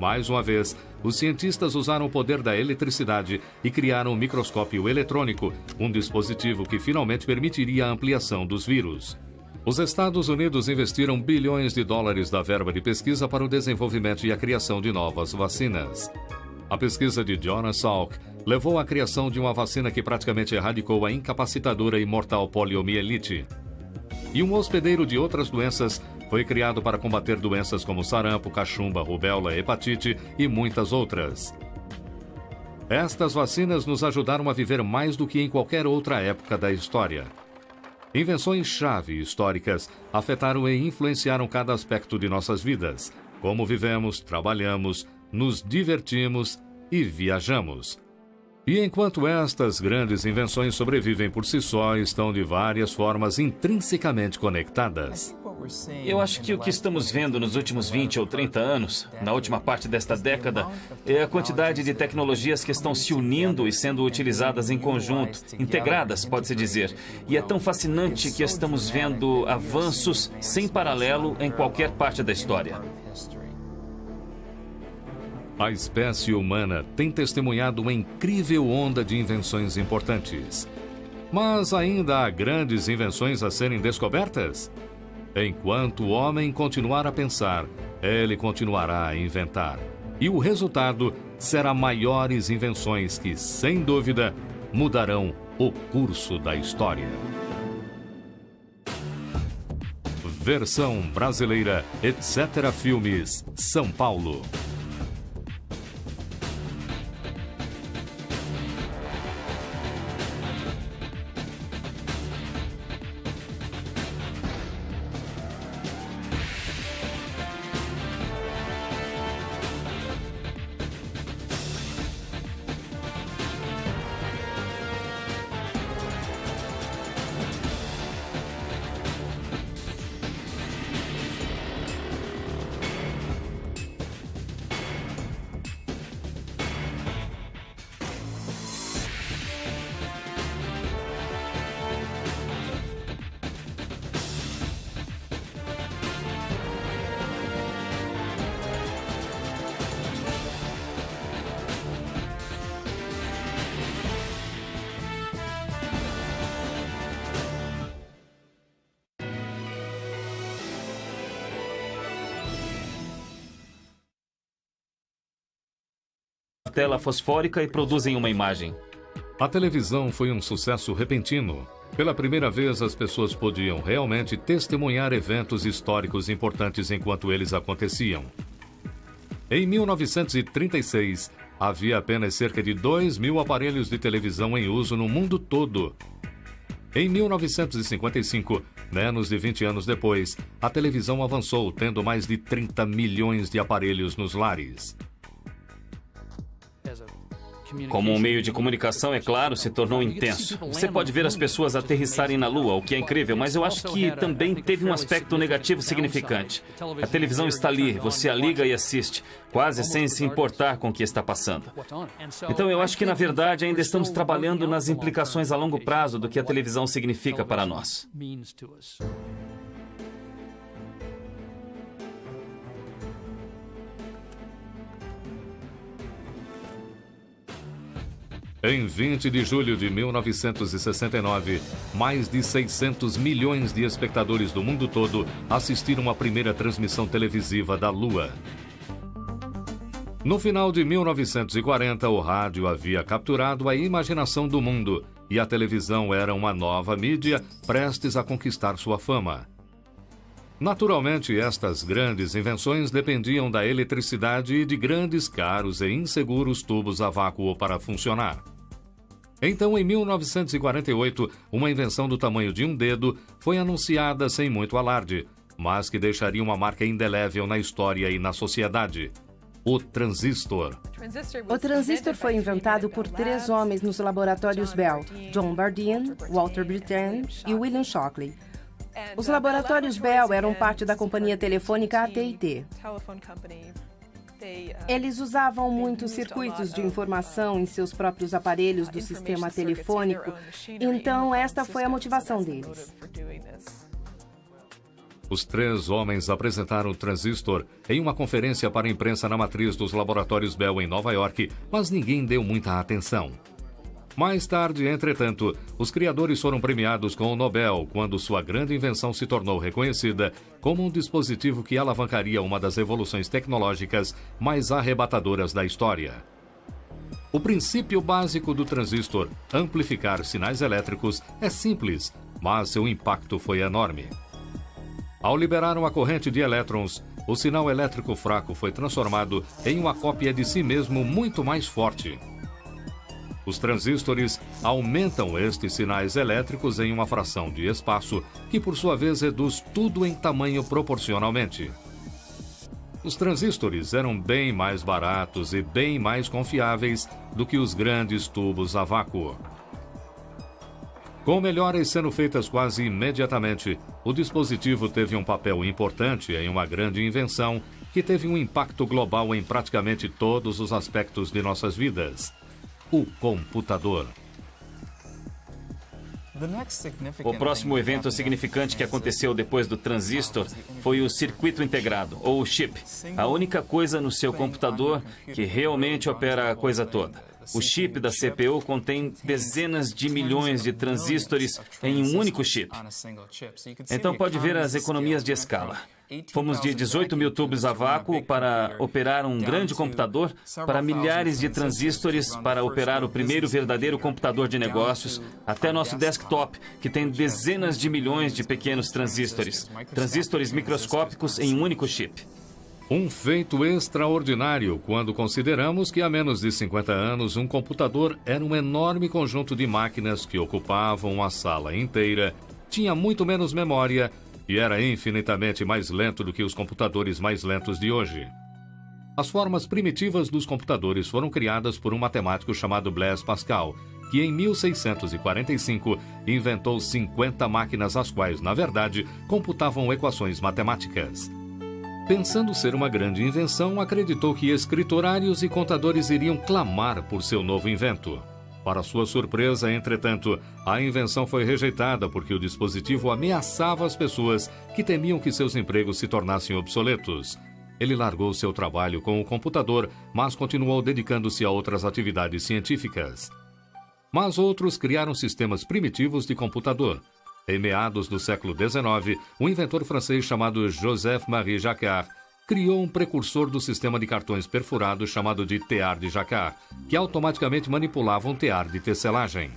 Mais uma vez, os cientistas usaram o poder da eletricidade e criaram um microscópio eletrônico, um dispositivo que finalmente permitiria a ampliação dos vírus. Os Estados Unidos investiram bilhões de dólares da verba de pesquisa para o desenvolvimento e a criação de novas vacinas. A pesquisa de Jonas Salk levou à criação de uma vacina que praticamente erradicou a incapacitadora e mortal poliomielite. E um hospedeiro de outras doenças foi criado para combater doenças como sarampo, cachumba, rubéola, hepatite e muitas outras. Estas vacinas nos ajudaram a viver mais do que em qualquer outra época da história. Invenções-chave históricas afetaram e influenciaram cada aspecto de nossas vidas, como vivemos, trabalhamos, nos divertimos e viajamos. E enquanto estas grandes invenções sobrevivem por si só, estão de várias formas intrinsecamente conectadas. Eu acho que o que estamos vendo nos últimos 20 ou 30 anos, na última parte desta década, é a quantidade de tecnologias que estão se unindo e sendo utilizadas em conjunto, integradas, pode-se dizer. E é tão fascinante que estamos vendo avanços sem paralelo em qualquer parte da história. A espécie humana tem testemunhado uma incrível onda de invenções importantes. Mas ainda há grandes invenções a serem descobertas? Enquanto o homem continuar a pensar, ele continuará a inventar. E o resultado será maiores invenções que, sem dúvida, mudarão o curso da história. Versão brasileira, etc. Filmes, São Paulo. Tela fosfórica e produzem uma imagem. A televisão foi um sucesso repentino. Pela primeira vez, as pessoas podiam realmente testemunhar eventos históricos importantes enquanto eles aconteciam. Em 1936, havia apenas cerca de 2.000 aparelhos de televisão em uso no mundo todo. Em 1955, menos de 20 anos depois, a televisão avançou, tendo mais de 30 milhões de aparelhos nos lares. Como um meio de comunicação, é claro, se tornou intenso. Você pode ver as pessoas aterrissarem na Lua, o que é incrível, mas eu acho que também teve um aspecto negativo significante. A televisão está ali, você a liga e assiste, quase sem se importar com o que está passando. Então eu acho que, na verdade, ainda estamos trabalhando nas implicações a longo prazo do que a televisão significa para nós. Em 20 de julho de 1969, mais de 600 milhões de espectadores do mundo todo assistiram à primeira transmissão televisiva da Lua. No final de 1940, o rádio havia capturado a imaginação do mundo e a televisão era uma nova mídia prestes a conquistar sua fama. Naturalmente, estas grandes invenções dependiam da eletricidade e de grandes, caros e inseguros tubos a vácuo para funcionar. Então, em 1948, uma invenção do tamanho de um dedo foi anunciada sem muito alarde, mas que deixaria uma marca indelével na história e na sociedade: o transistor. O transistor foi inventado por 3 homens nos laboratórios Bell: John Bardeen, Walter Brittain e William Shockley. Os laboratórios Bell eram parte da companhia telefônica AT&T. Eles usavam muitos circuitos de informação em seus próprios aparelhos do sistema telefônico, então esta foi a motivação deles. Os 3 homens apresentaram o transistor em uma conferência para a imprensa na matriz dos laboratórios Bell em Nova York, mas ninguém deu muita atenção. Mais tarde, entretanto, os criadores foram premiados com o Nobel quando sua grande invenção se tornou reconhecida como um dispositivo que alavancaria uma das evoluções tecnológicas mais arrebatadoras da história. O princípio básico do transistor, amplificar sinais elétricos, é simples, mas seu impacto foi enorme. Ao liberar uma corrente de elétrons, o sinal elétrico fraco foi transformado em uma cópia de si mesmo muito mais forte. Os transistores aumentam estes sinais elétricos em uma fração de espaço, que por sua vez reduz tudo em tamanho proporcionalmente. Os transistores eram bem mais baratos e bem mais confiáveis do que os grandes tubos a vácuo. Com melhoras sendo feitas quase imediatamente, o dispositivo teve um papel importante em uma grande invenção que teve um impacto global em praticamente todos os aspectos de nossas vidas: o computador. O próximo evento significante que aconteceu depois do transistor foi o circuito integrado, ou chip, a única coisa no seu computador que realmente opera a coisa toda. O chip da CPU contém dezenas de milhões de transistores em um único chip. Então pode ver as economias de escala. Fomos de 18 mil tubos a vácuo para operar um grande computador, para milhares de transistores para operar o primeiro verdadeiro computador de negócios, até nosso desktop, que tem dezenas de milhões de pequenos transistores, transistores microscópicos em um único chip. Um feito extraordinário quando consideramos que há menos de 50 anos um computador era um enorme conjunto de máquinas que ocupavam a sala inteira, tinha muito menos memória e era infinitamente mais lento do que os computadores mais lentos de hoje. As formas primitivas dos computadores foram criadas por um matemático chamado Blaise Pascal, que em 1645 inventou 50 máquinas as quais, na verdade, computavam equações matemáticas. Pensando ser uma grande invenção, acreditou que escriturários e contadores iriam clamar por seu novo invento. Para sua surpresa, entretanto, a invenção foi rejeitada porque o dispositivo ameaçava as pessoas que temiam que seus empregos se tornassem obsoletos. Ele largou seu trabalho com o computador, mas continuou dedicando-se a outras atividades científicas. Mas outros criaram sistemas primitivos de computador. Em meados do século XIX, um inventor francês chamado Joseph-Marie Jacquard criou um precursor do sistema de cartões perfurados chamado de tear de Jacquard, que automaticamente manipulava um tear de tecelagem.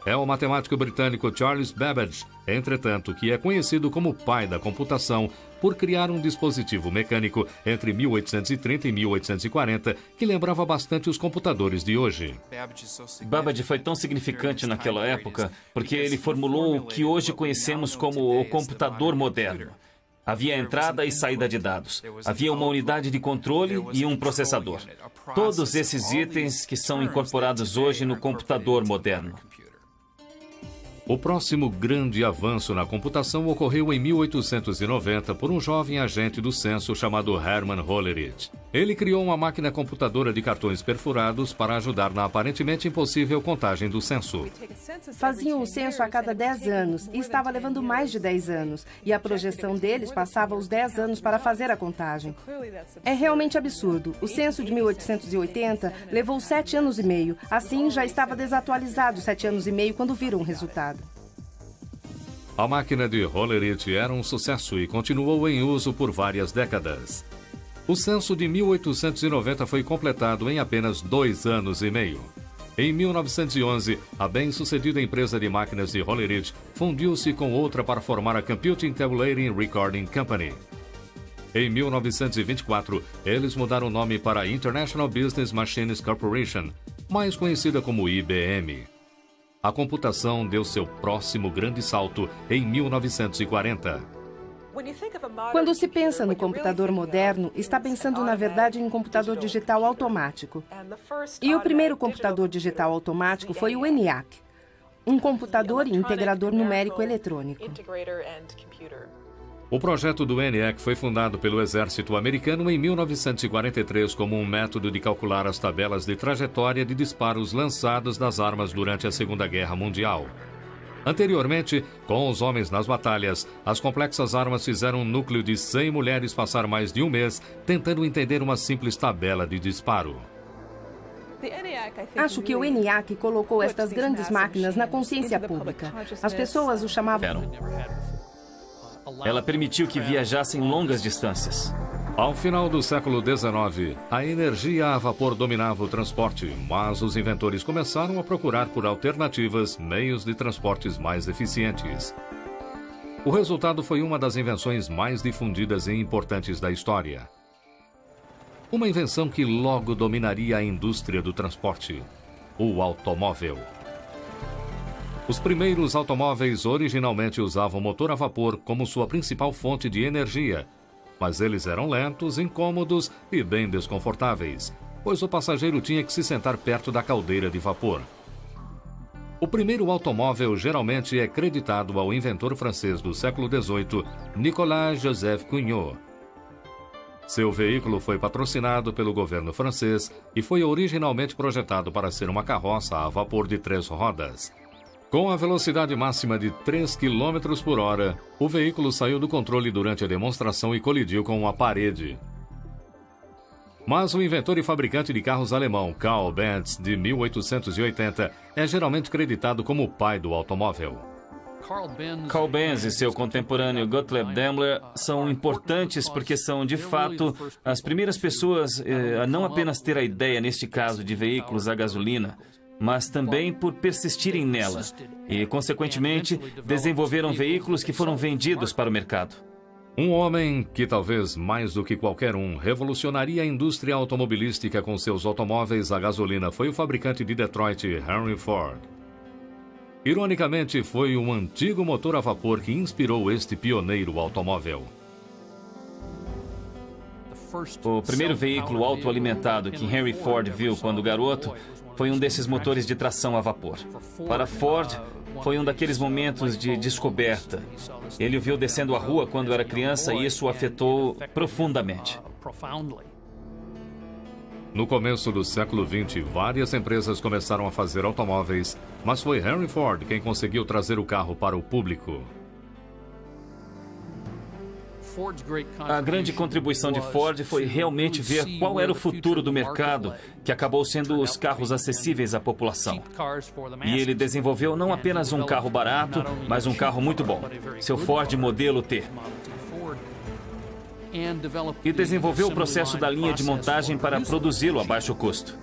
É o matemático britânico Charles Babbage, entretanto, que é conhecido como o pai da computação por criar um dispositivo mecânico entre 1830 e 1840 que lembrava bastante os computadores de hoje. Babbage foi tão significante naquela época porque ele formulou o que hoje conhecemos como o computador moderno. Havia entrada e saída de dados. Havia uma unidade de controle e um processador. Todos esses itens que são incorporados hoje no computador moderno. O próximo grande avanço na computação ocorreu em 1890 por um jovem agente do censo chamado Hermann Hollerith. Ele criou uma máquina computadora de cartões perfurados para ajudar na aparentemente impossível contagem do censo. Faziam o censo a cada 10 anos e estava levando mais de 10 anos. E a projeção deles passava os 10 anos para fazer a contagem. É realmente absurdo. O censo de 1880 levou 7 anos e meio. Assim, já estava desatualizado 7 anos e meio quando viram o resultado. A máquina de Hollerith era um sucesso e continuou em uso por várias décadas. O censo de 1890 foi completado em apenas 2 anos e meio. Em 1911, a bem-sucedida empresa de máquinas de Hollerith fundiu-se com outra para formar a Computing Tabulating Recording Company. Em 1924, eles mudaram o nome para International Business Machines Corporation, mais conhecida como IBM. A computação deu seu próximo grande salto em 1940. Quando se pensa no computador moderno, está pensando, na verdade, em um computador digital automático. E o primeiro computador digital automático foi o ENIAC, um computador e integrador numérico eletrônico. O projeto do ENIAC foi fundado pelo exército americano em 1943 como um método de calcular as tabelas de trajetória de disparos lançados das armas durante a Segunda Guerra Mundial. Anteriormente, com os homens nas batalhas, as complexas armas fizeram um núcleo de 100 mulheres passar mais de um mês tentando entender uma simples tabela de disparo. Acho que o ENIAC colocou estas grandes máquinas na consciência pública. As pessoas o chamavam... Ela permitiu que viajassem longas distâncias. Ao final do século XIX, a energia a vapor dominava o transporte, mas os inventores começaram a procurar por alternativas, meios de transportes mais eficientes. O resultado foi uma das invenções mais difundidas e importantes da história. Uma invenção que logo dominaria a indústria do transporte: o automóvel. Os primeiros automóveis originalmente usavam motor a vapor como sua principal fonte de energia, mas eles eram lentos, incômodos e bem desconfortáveis, pois o passageiro tinha que se sentar perto da caldeira de vapor. O primeiro automóvel geralmente é creditado ao inventor francês do século XVIII, Nicolas Joseph Cugnot. Seu veículo foi patrocinado pelo governo francês e foi originalmente projetado para ser uma carroça a vapor de 3 rodas. Com a velocidade máxima de 3 km por hora, o veículo saiu do controle durante a demonstração e colidiu com uma parede. Mas o inventor e fabricante de carros alemão Karl Benz, de 1880, é geralmente creditado como o pai do automóvel. Karl Benz e seu contemporâneo Gottlieb Daimler são importantes porque são, de fato, as primeiras pessoas a não apenas ter a ideia, neste caso, de veículos a gasolina, mas também por persistirem nela e, consequentemente, desenvolveram veículos que foram vendidos para o mercado. Um homem que, talvez mais do que qualquer um, revolucionaria a indústria automobilística com seus automóveis a gasolina foi o fabricante de Detroit, Henry Ford. Ironicamente, foi um antigo motor a vapor que inspirou este pioneiro automóvel. O primeiro veículo autoalimentado que Henry Ford viu quando garoto foi um desses motores de tração a vapor. Para Ford, foi um daqueles momentos de descoberta. Ele o viu descendo a rua quando era criança e isso o afetou profundamente. No começo do século XX, várias empresas começaram a fazer automóveis, mas foi Henry Ford quem conseguiu trazer o carro para o público. A grande contribuição de Ford foi realmente ver qual era o futuro do mercado, que acabou sendo os carros acessíveis à população. E ele desenvolveu não apenas um carro barato, mas um carro muito bom, seu Ford Modelo T. E desenvolveu o processo da linha de montagem para produzi-lo a baixo custo.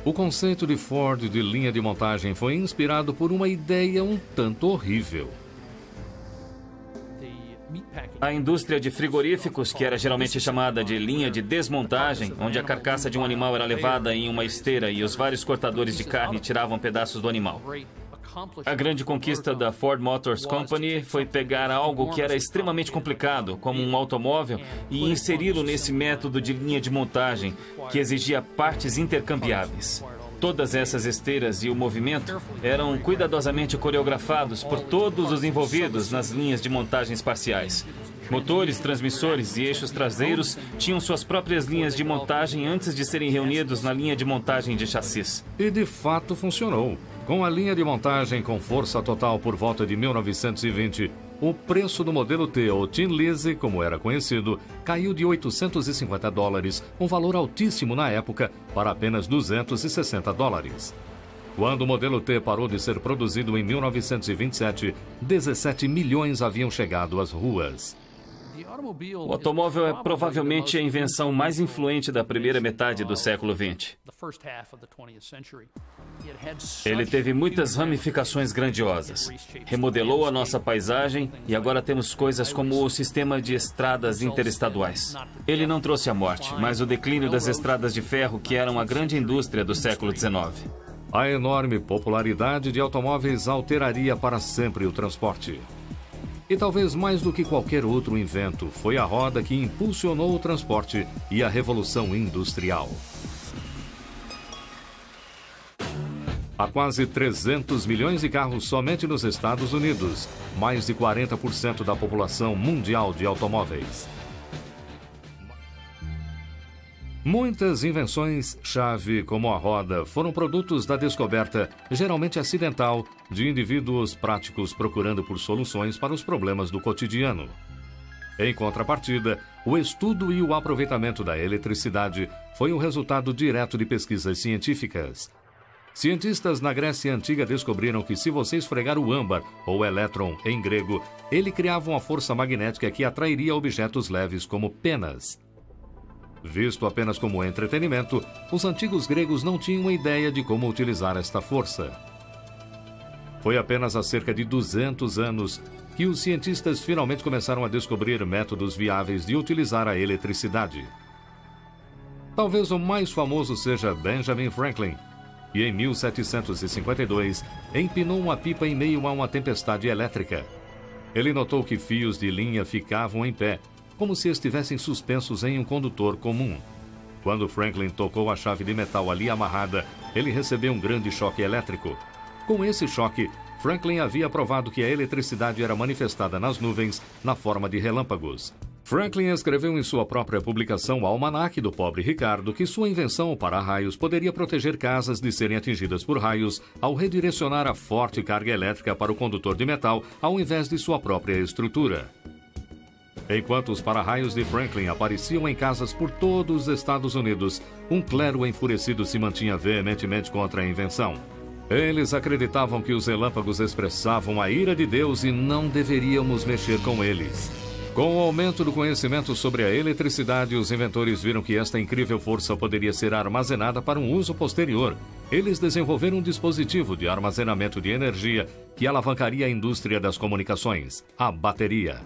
O conceito de Ford de linha de montagem foi inspirado por uma ideia um tanto horrível. A indústria de frigoríficos, que era geralmente chamada de linha de desmontagem, onde a carcaça de um animal era levada em uma esteira e os vários cortadores de carne tiravam pedaços do animal. A grande conquista da Ford Motor Company foi pegar algo que era extremamente complicado, como um automóvel, e inseri-lo nesse método de linha de montagem, que exigia partes intercambiáveis. Todas essas esteiras e o movimento eram cuidadosamente coreografados por todos os envolvidos nas linhas de montagens parciais. Motores, transmissores e eixos traseiros tinham suas próprias linhas de montagem antes de serem reunidos na linha de montagem de chassis. E de fato funcionou. Com a linha de montagem com força total por volta de 1920, o preço do modelo T, ou Tin Lizzy, como era conhecido, caiu de $850, um valor altíssimo na época, para apenas $260. Quando o modelo T parou de ser produzido em 1927, 17 milhões haviam chegado às ruas. O automóvel é provavelmente a invenção mais influente da primeira metade do século XX. Ele teve muitas ramificações grandiosas. Remodelou a nossa paisagem e agora temos coisas como o sistema de estradas interestaduais. Ele não trouxe a morte, mas o declínio das estradas de ferro, que eram a grande indústria do século XIX. A enorme popularidade de automóveis alteraria para sempre o transporte. E talvez mais do que qualquer outro invento, foi a roda que impulsionou o transporte e a revolução industrial. Há quase 300 milhões de carros somente nos Estados Unidos, mais de 40% da população mundial de automóveis. Muitas invenções-chave, como a roda, foram produtos da descoberta, geralmente acidental, de indivíduos práticos procurando por soluções para os problemas do cotidiano. Em contrapartida, o estudo e o aproveitamento da eletricidade foi um resultado direto de pesquisas científicas. Cientistas na Grécia Antiga descobriram que se você esfregar o âmbar, ou elétron em grego, ele criava uma força magnética que atrairia objetos leves como penas. Visto apenas como entretenimento, os antigos gregos não tinham uma ideia de como utilizar esta força. Foi apenas há cerca de 200 anos que os cientistas finalmente começaram a descobrir métodos viáveis de utilizar a eletricidade. Talvez o mais famoso seja Benjamin Franklin, que em 1752 empinou uma pipa em meio a uma tempestade elétrica. Ele notou que fios de linha ficavam em pé, como se estivessem suspensos em um condutor comum. Quando Franklin tocou a chave de metal ali amarrada, ele recebeu um grande choque elétrico. Com esse choque, Franklin havia provado que a eletricidade era manifestada nas nuvens na forma de relâmpagos. Franklin escreveu em sua própria publicação Almanaque do Pobre Ricardo que sua invenção para raios poderia proteger casas de serem atingidas por raios ao redirecionar a forte carga elétrica para o condutor de metal ao invés de sua própria estrutura. Enquanto os para-raios de Franklin apareciam em casas por todos os Estados Unidos, um clero enfurecido se mantinha veementemente contra a invenção. Eles acreditavam que os relâmpagos expressavam a ira de Deus e não deveríamos mexer com eles. Com o aumento do conhecimento sobre a eletricidade, os inventores viram que esta incrível força poderia ser armazenada para um uso posterior. Eles desenvolveram um dispositivo de armazenamento de energia que alavancaria a indústria das comunicações, a bateria.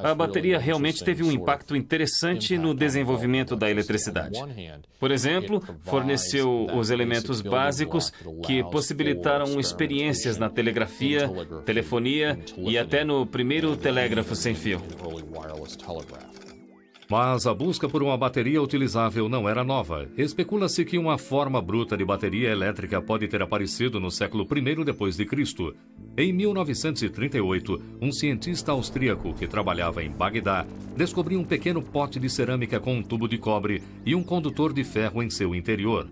A bateria realmente teve um impacto interessante no desenvolvimento da eletricidade. Por exemplo, forneceu os elementos básicos que possibilitaram experiências na telegrafia, telefonia e até no primeiro telégrafo sem fio. Mas a busca por uma bateria utilizável não era nova. Especula-se que uma forma bruta de bateria elétrica pode ter aparecido no século I depois de Cristo. Em 1938, um cientista austríaco que trabalhava em Bagdá descobriu um pequeno pote de cerâmica com um tubo de cobre e um condutor de ferro em seu interior.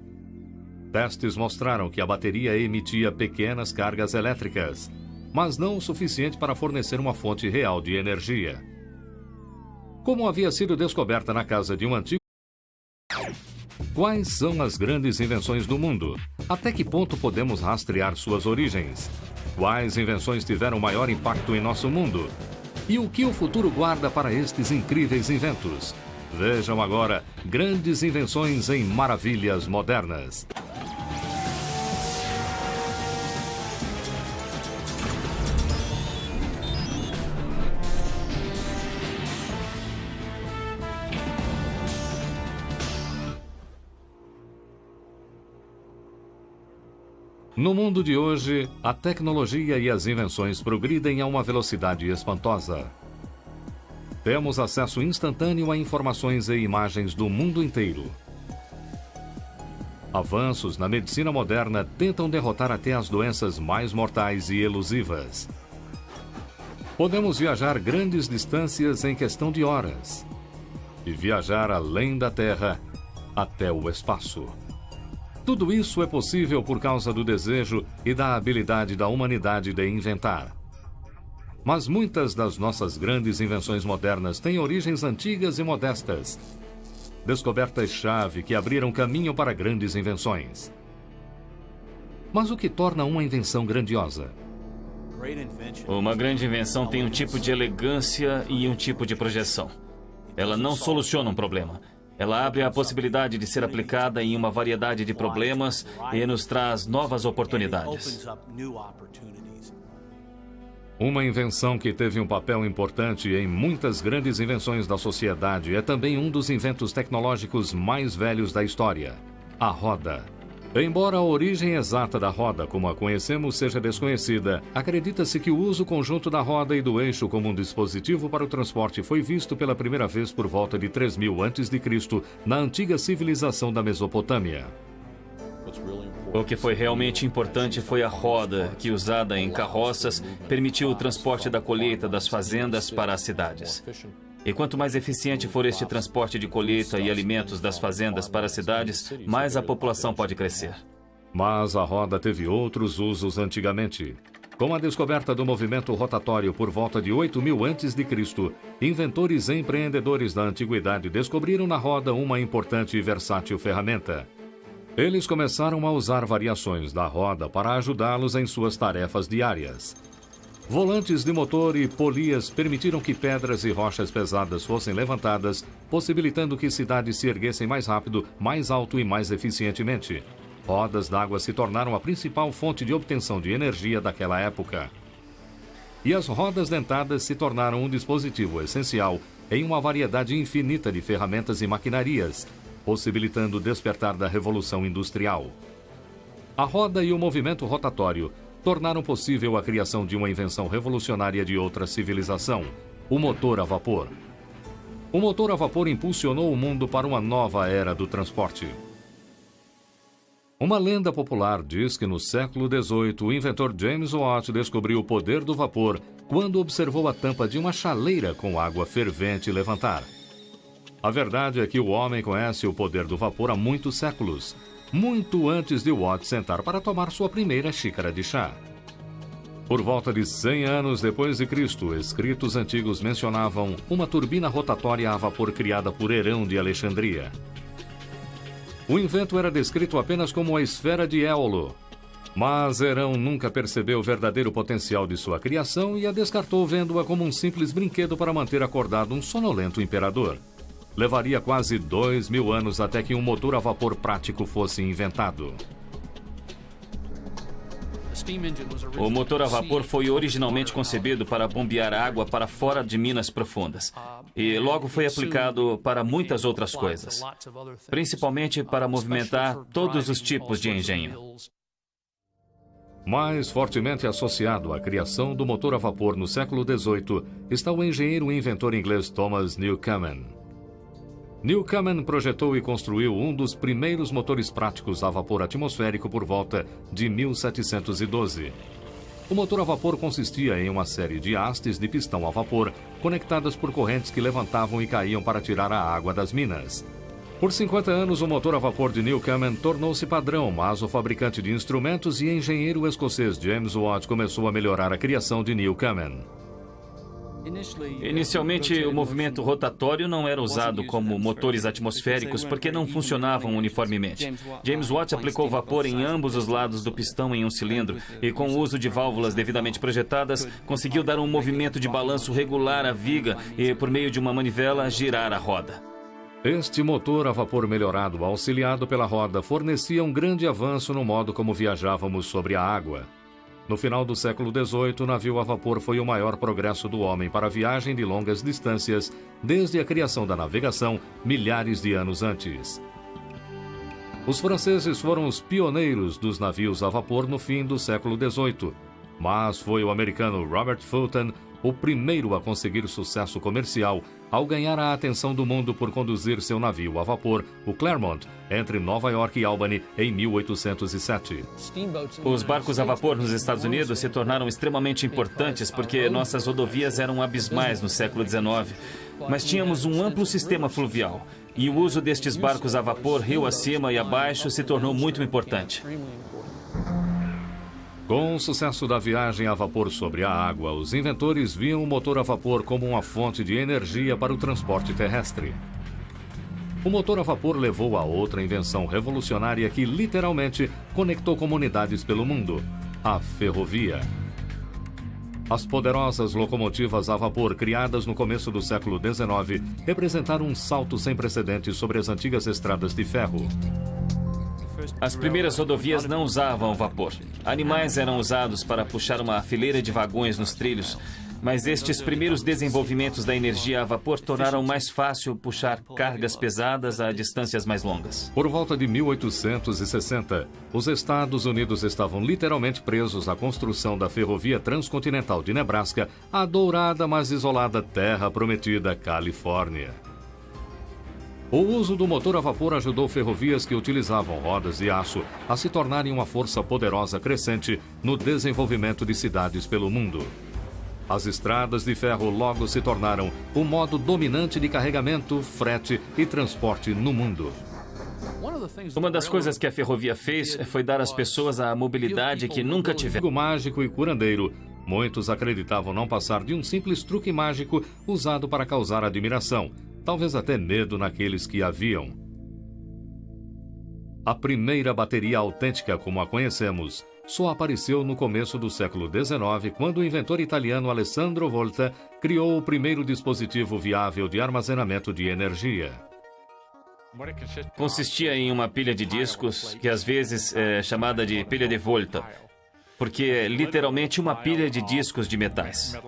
Testes mostraram que a bateria emitia pequenas cargas elétricas, mas não o suficiente para fornecer uma fonte real de energia. Como havia sido descoberta na casa de um antigo... Quais são as grandes invenções do mundo? Até que ponto podemos rastrear suas origens? Quais invenções tiveram maior impacto em nosso mundo? E o que o futuro guarda para estes incríveis inventos? Vejam agora Grandes Invenções em Maravilhas Modernas. No mundo de hoje, a tecnologia e as invenções progridem a uma velocidade espantosa. Temos acesso instantâneo a informações e imagens do mundo inteiro. Avanços na medicina moderna tentam derrotar até as doenças mais mortais e elusivas. Podemos viajar grandes distâncias em questão de horas e viajar além da Terra até o espaço. Tudo isso é possível por causa do desejo e da habilidade da humanidade de inventar. Mas muitas das nossas grandes invenções modernas têm origens antigas e modestas. Descobertas-chave que abriram caminho para grandes invenções. Mas o que torna uma invenção grandiosa? Uma grande invenção tem um tipo de elegância e um tipo de projeção. Ela não soluciona um problema. Ela abre a possibilidade de ser aplicada em uma variedade de problemas e nos traz novas oportunidades. Uma invenção que teve um papel importante em muitas grandes invenções da sociedade é também um dos inventos tecnológicos mais velhos da história: a roda. Embora a origem exata da roda, como a conhecemos, seja desconhecida, acredita-se que o uso conjunto da roda e do eixo como um dispositivo para o transporte foi visto pela primeira vez por volta de 3000 a.C. na antiga civilização da Mesopotâmia. O que foi realmente importante foi a roda, que, usada em carroças, permitiu o transporte da colheita das fazendas para as cidades. E quanto mais eficiente for este transporte de colheita e alimentos das fazendas para as cidades, mais a população pode crescer. Mas a roda teve outros usos antigamente. Com a descoberta do movimento rotatório por volta de 8000 a.C., inventores e empreendedores da antiguidade descobriram na roda uma importante e versátil ferramenta. Eles começaram a usar variações da roda para ajudá-los em suas tarefas diárias. Volantes de motor e polias permitiram que pedras e rochas pesadas fossem levantadas, possibilitando que cidades se erguessem mais rápido, mais alto e mais eficientemente. Rodas d'água se tornaram a principal fonte de obtenção de energia daquela época. E as rodas dentadas se tornaram um dispositivo essencial em uma variedade infinita de ferramentas e maquinarias, possibilitando o despertar da Revolução Industrial. A roda e o movimento rotatório tornaram possível a criação de uma invenção revolucionária de outra civilização: o motor a vapor. O motor a vapor impulsionou o mundo para uma nova era do transporte. Uma lenda popular diz que no século XVIII o inventor James Watt descobriu o poder do vapor quando observou a tampa de uma chaleira com água fervente levantar. A verdade é que o homem conhece o poder do vapor há muitos séculos, muito antes de Watt sentar para tomar sua primeira xícara de chá. Por volta de 100 anos depois de Cristo, escritos antigos mencionavam uma turbina rotatória a vapor criada por Herão de Alexandria. O invento era descrito apenas como a esfera de Éolo, mas Herão nunca percebeu o verdadeiro potencial de sua criação e a descartou vendo-a como um simples brinquedo para manter acordado um sonolento imperador. Levaria quase 2000 anos até que um motor a vapor prático fosse inventado. O motor a vapor foi originalmente concebido para bombear água para fora de minas profundas e logo foi aplicado para muitas outras coisas, principalmente para movimentar todos os tipos de engenho. Mais fortemente associado à criação do motor a vapor no século XVIII está o engenheiro e inventor inglês Thomas Newcomen. Newcomen projetou e construiu um dos primeiros motores práticos a vapor atmosférico por volta de 1712. O motor a vapor consistia em uma série de hastes de pistão a vapor conectadas por correntes que levantavam e caíam para tirar a água das minas. Por 50 anos, o motor a vapor de Newcomen tornou-se padrão, mas o fabricante de instrumentos e engenheiro escocês James Watt começou a melhorar a criação de Newcomen. Inicialmente, o movimento rotatório não era usado como motores atmosféricos porque não funcionavam uniformemente. James Watt aplicou vapor em ambos os lados do pistão em um cilindro e, com o uso de válvulas devidamente projetadas, conseguiu dar um movimento de balanço regular à viga e, por meio de uma manivela, girar a roda. Este motor a vapor melhorado, auxiliado pela roda, fornecia um grande avanço no modo como viajávamos sobre a água. No final do século XVIII, o navio a vapor foi o maior progresso do homem para a viagem de longas distâncias desde a criação da navegação, milhares de anos antes. Os franceses foram os pioneiros dos navios a vapor no fim do século XVIII, mas foi o americano Robert Fulton o primeiro a conseguir sucesso comercial ao ganhar a atenção do mundo por conduzir seu navio a vapor, o Clermont, entre Nova York e Albany em 1807. Os barcos a vapor nos Estados Unidos se tornaram extremamente importantes porque nossas rodovias eram abismais no século XIX, mas tínhamos um amplo sistema fluvial e o uso destes barcos a vapor rio acima e abaixo se tornou muito importante. Com o sucesso da viagem a vapor sobre a água, os inventores viam o motor a vapor como uma fonte de energia para o transporte terrestre. O motor a vapor levou a outra invenção revolucionária que literalmente conectou comunidades pelo mundo: a ferrovia. As poderosas locomotivas a vapor criadas no começo do século XIX representaram um salto sem precedentes sobre as antigas estradas de ferro. As primeiras rodovias não usavam vapor. Animais eram usados para puxar uma fileira de vagões nos trilhos, mas estes primeiros desenvolvimentos da energia a vapor tornaram mais fácil puxar cargas pesadas a distâncias mais longas. Por volta de 1860, os Estados Unidos estavam literalmente presos à construção da ferrovia transcontinental de Nebraska, a dourada mas isolada terra prometida Califórnia. O uso do motor a vapor ajudou ferrovias que utilizavam rodas de aço a se tornarem uma força poderosa crescente no desenvolvimento de cidades pelo mundo. As estradas de ferro logo se tornaram o modo dominante de carregamento, frete e transporte no mundo. Uma das coisas que a ferrovia fez foi dar às pessoas a mobilidade que nunca tiveram. Mágico e curandeiro, muitos acreditavam não passar de um simples truque mágico usado para causar admiração, talvez até medo naqueles que a viam. A primeira bateria autêntica como a conhecemos só apareceu no começo do século XIX, quando o inventor italiano Alessandro Volta criou o primeiro dispositivo viável de armazenamento de energia. Consistia em uma pilha de discos, que às vezes é chamada de pilha de Volta, porque é literalmente uma pilha de discos de metais.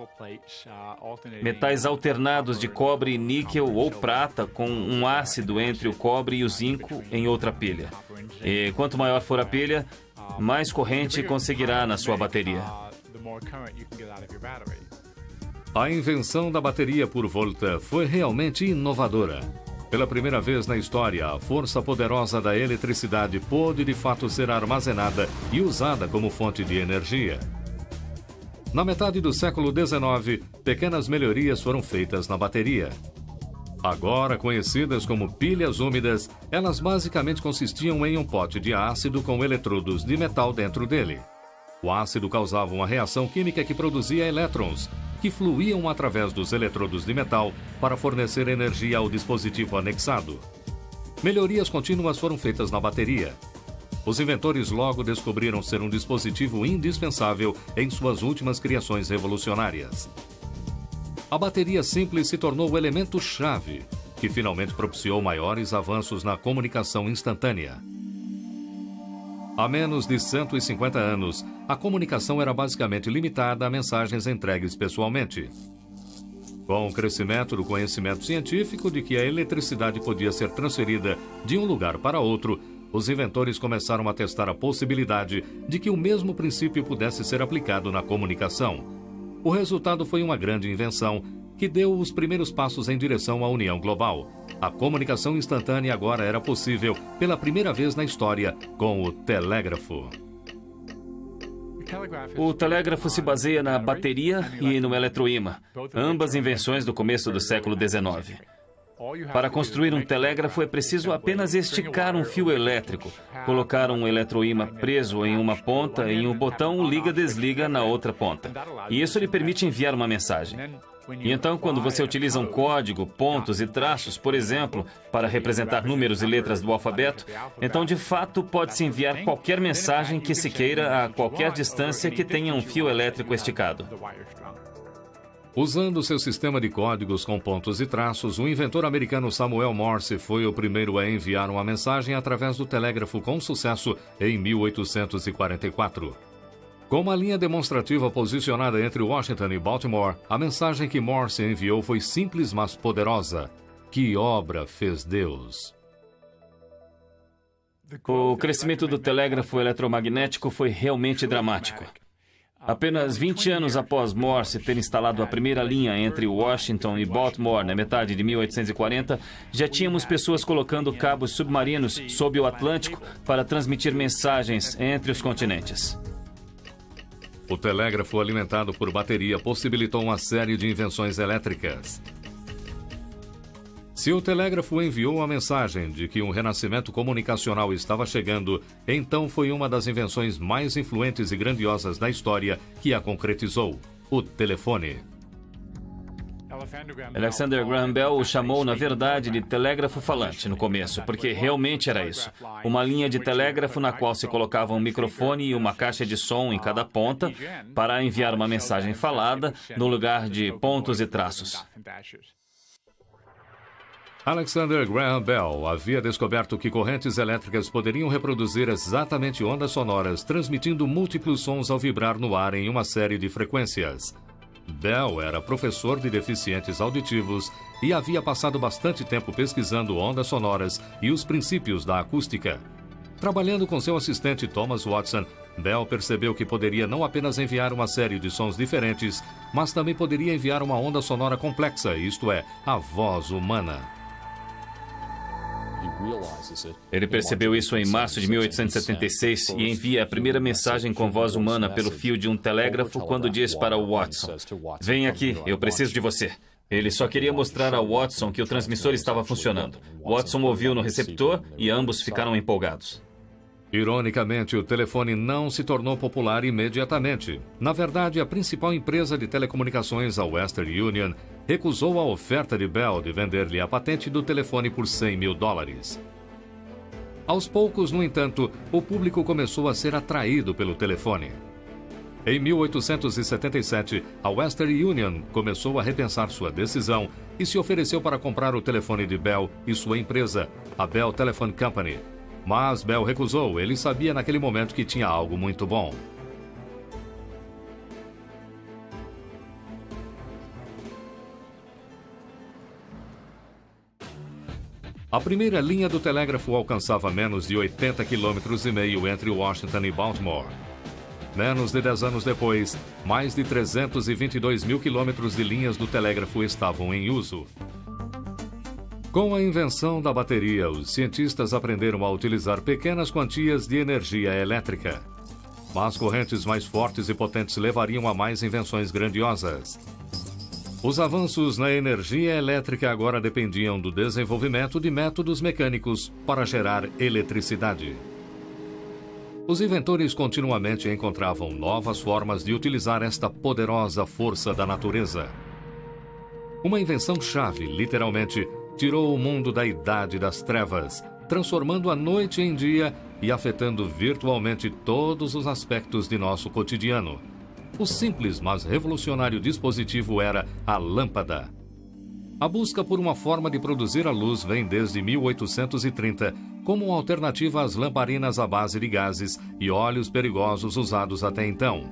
Metais alternados de cobre, níquel ou prata, com um ácido entre o cobre e o zinco em outra pilha. E quanto maior for a pilha, mais corrente conseguirá na sua bateria. A invenção da bateria por Volta foi realmente inovadora. Pela primeira vez na história, a força poderosa da eletricidade pôde de fato ser armazenada e usada como fonte de energia. Na metade do século XIX, pequenas melhorias foram feitas na bateria. Agora conhecidas como pilhas úmidas, elas basicamente consistiam em um pote de ácido com eletrodos de metal dentro dele. O ácido causava uma reação química que produzia elétrons, que fluíam através dos eletrodos de metal para fornecer energia ao dispositivo anexado. Melhorias contínuas foram feitas na bateria. Os inventores logo descobriram ser um dispositivo indispensável em suas últimas criações revolucionárias. A bateria simples se tornou o elemento-chave, que finalmente propiciou maiores avanços na comunicação instantânea. Há menos de 150 anos, a comunicação era basicamente limitada a mensagens entregues pessoalmente. Com o crescimento do conhecimento científico de que a eletricidade podia ser transferida de um lugar para outro, os inventores começaram a testar a possibilidade de que o mesmo princípio pudesse ser aplicado na comunicação. O resultado foi uma grande invenção que deu os primeiros passos em direção à união global. A comunicação instantânea agora era possível pela primeira vez na história com o telégrafo. O telégrafo se baseia na bateria e no eletroímã, ambas invenções do começo do século XIX. Para construir um telégrafo é preciso apenas esticar um fio elétrico, colocar um eletroímã preso em uma ponta e um botão liga-desliga na outra ponta. E isso lhe permite enviar uma mensagem. E então, quando você utiliza um código, pontos e traços, por exemplo, para representar números e letras do alfabeto, então de fato pode-se enviar qualquer mensagem que se queira a qualquer distância que tenha um fio elétrico esticado. Usando seu sistema de códigos com pontos e traços, o inventor americano Samuel Morse foi o primeiro a enviar uma mensagem através do telégrafo com sucesso em 1844. Com uma linha demonstrativa posicionada entre Washington e Baltimore, a mensagem que Morse enviou foi simples, mas poderosa. Que obra fez Deus? O crescimento do telégrafo eletromagnético foi realmente dramático. Apenas 20 anos após Morse ter instalado a primeira linha entre Washington e Baltimore na metade de 1840, já tínhamos pessoas colocando cabos submarinos sob o Atlântico para transmitir mensagens entre os continentes. O telégrafo alimentado por bateria possibilitou uma série de invenções elétricas. Se o telégrafo enviou a mensagem de que um renascimento comunicacional estava chegando, então foi uma das invenções mais influentes e grandiosas da história que a concretizou: o telefone. Alexander Graham Bell o chamou, na verdade, de telégrafo falante no começo, porque realmente era isso. Uma linha de telégrafo na qual se colocava um microfone e uma caixa de som em cada ponta para enviar uma mensagem falada no lugar de pontos e traços. Alexander Graham Bell havia descoberto que correntes elétricas poderiam reproduzir exatamente ondas sonoras, transmitindo múltiplos sons ao vibrar no ar em uma série de frequências. Bell era professor de deficientes auditivos e havia passado bastante tempo pesquisando ondas sonoras e os princípios da acústica. Trabalhando com seu assistente Thomas Watson, Bell percebeu que poderia não apenas enviar uma série de sons diferentes, mas também poderia enviar uma onda sonora complexa, isto é, a voz humana. Ele percebeu isso em março de 1876 e envia a primeira mensagem com voz humana pelo fio de um telégrafo quando diz para o Watson: "Vem aqui, eu preciso de você." Ele só queria mostrar ao Watson que o transmissor estava funcionando. Watson ouviu no receptor e ambos ficaram empolgados. Ironicamente, o telefone não se tornou popular imediatamente. Na verdade, a principal empresa de telecomunicações, a Western Union, recusou a oferta de Bell de vender-lhe a patente do telefone por $100 mil. Aos poucos, no entanto, o público começou a ser atraído pelo telefone. Em 1877, a Western Union começou a repensar sua decisão e se ofereceu para comprar o telefone de Bell e sua empresa, a Bell Telephone Company. Mas Bell recusou, ele sabia naquele momento que tinha algo muito bom. A primeira linha do telégrafo alcançava menos de 80,5 km entre Washington e Baltimore. Menos de 10 anos depois, mais de 322 mil quilômetros de linhas do telégrafo estavam em uso. Com a invenção da bateria, os cientistas aprenderam a utilizar pequenas quantias de energia elétrica. Mas correntes mais fortes e potentes levariam a mais invenções grandiosas. Os avanços na energia elétrica agora dependiam do desenvolvimento de métodos mecânicos para gerar eletricidade. Os inventores continuamente encontravam novas formas de utilizar esta poderosa força da natureza. Uma invenção-chave, literalmente, tirou o mundo da idade das trevas, transformando a noite em dia e afetando virtualmente todos os aspectos de nosso cotidiano. O simples, mas revolucionário dispositivo era a lâmpada. A busca por uma forma de produzir a luz vem desde 1830, como uma alternativa às lamparinas à base de gases e óleos perigosos usados até então.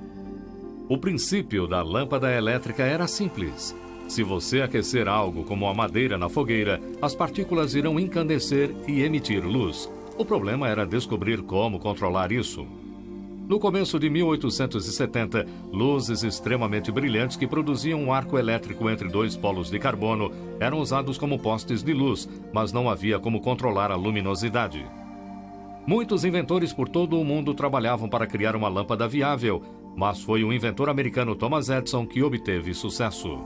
O princípio da lâmpada elétrica era simples. Se você aquecer algo como a madeira na fogueira, as partículas irão incandescer e emitir luz. O problema era descobrir como controlar isso. No começo de 1870, luzes extremamente brilhantes que produziam um arco elétrico entre dois polos de carbono eram usados como postes de luz, mas não havia como controlar a luminosidade. Muitos inventores por todo o mundo trabalhavam para criar uma lâmpada viável, mas foi o inventor americano Thomas Edison que obteve sucesso.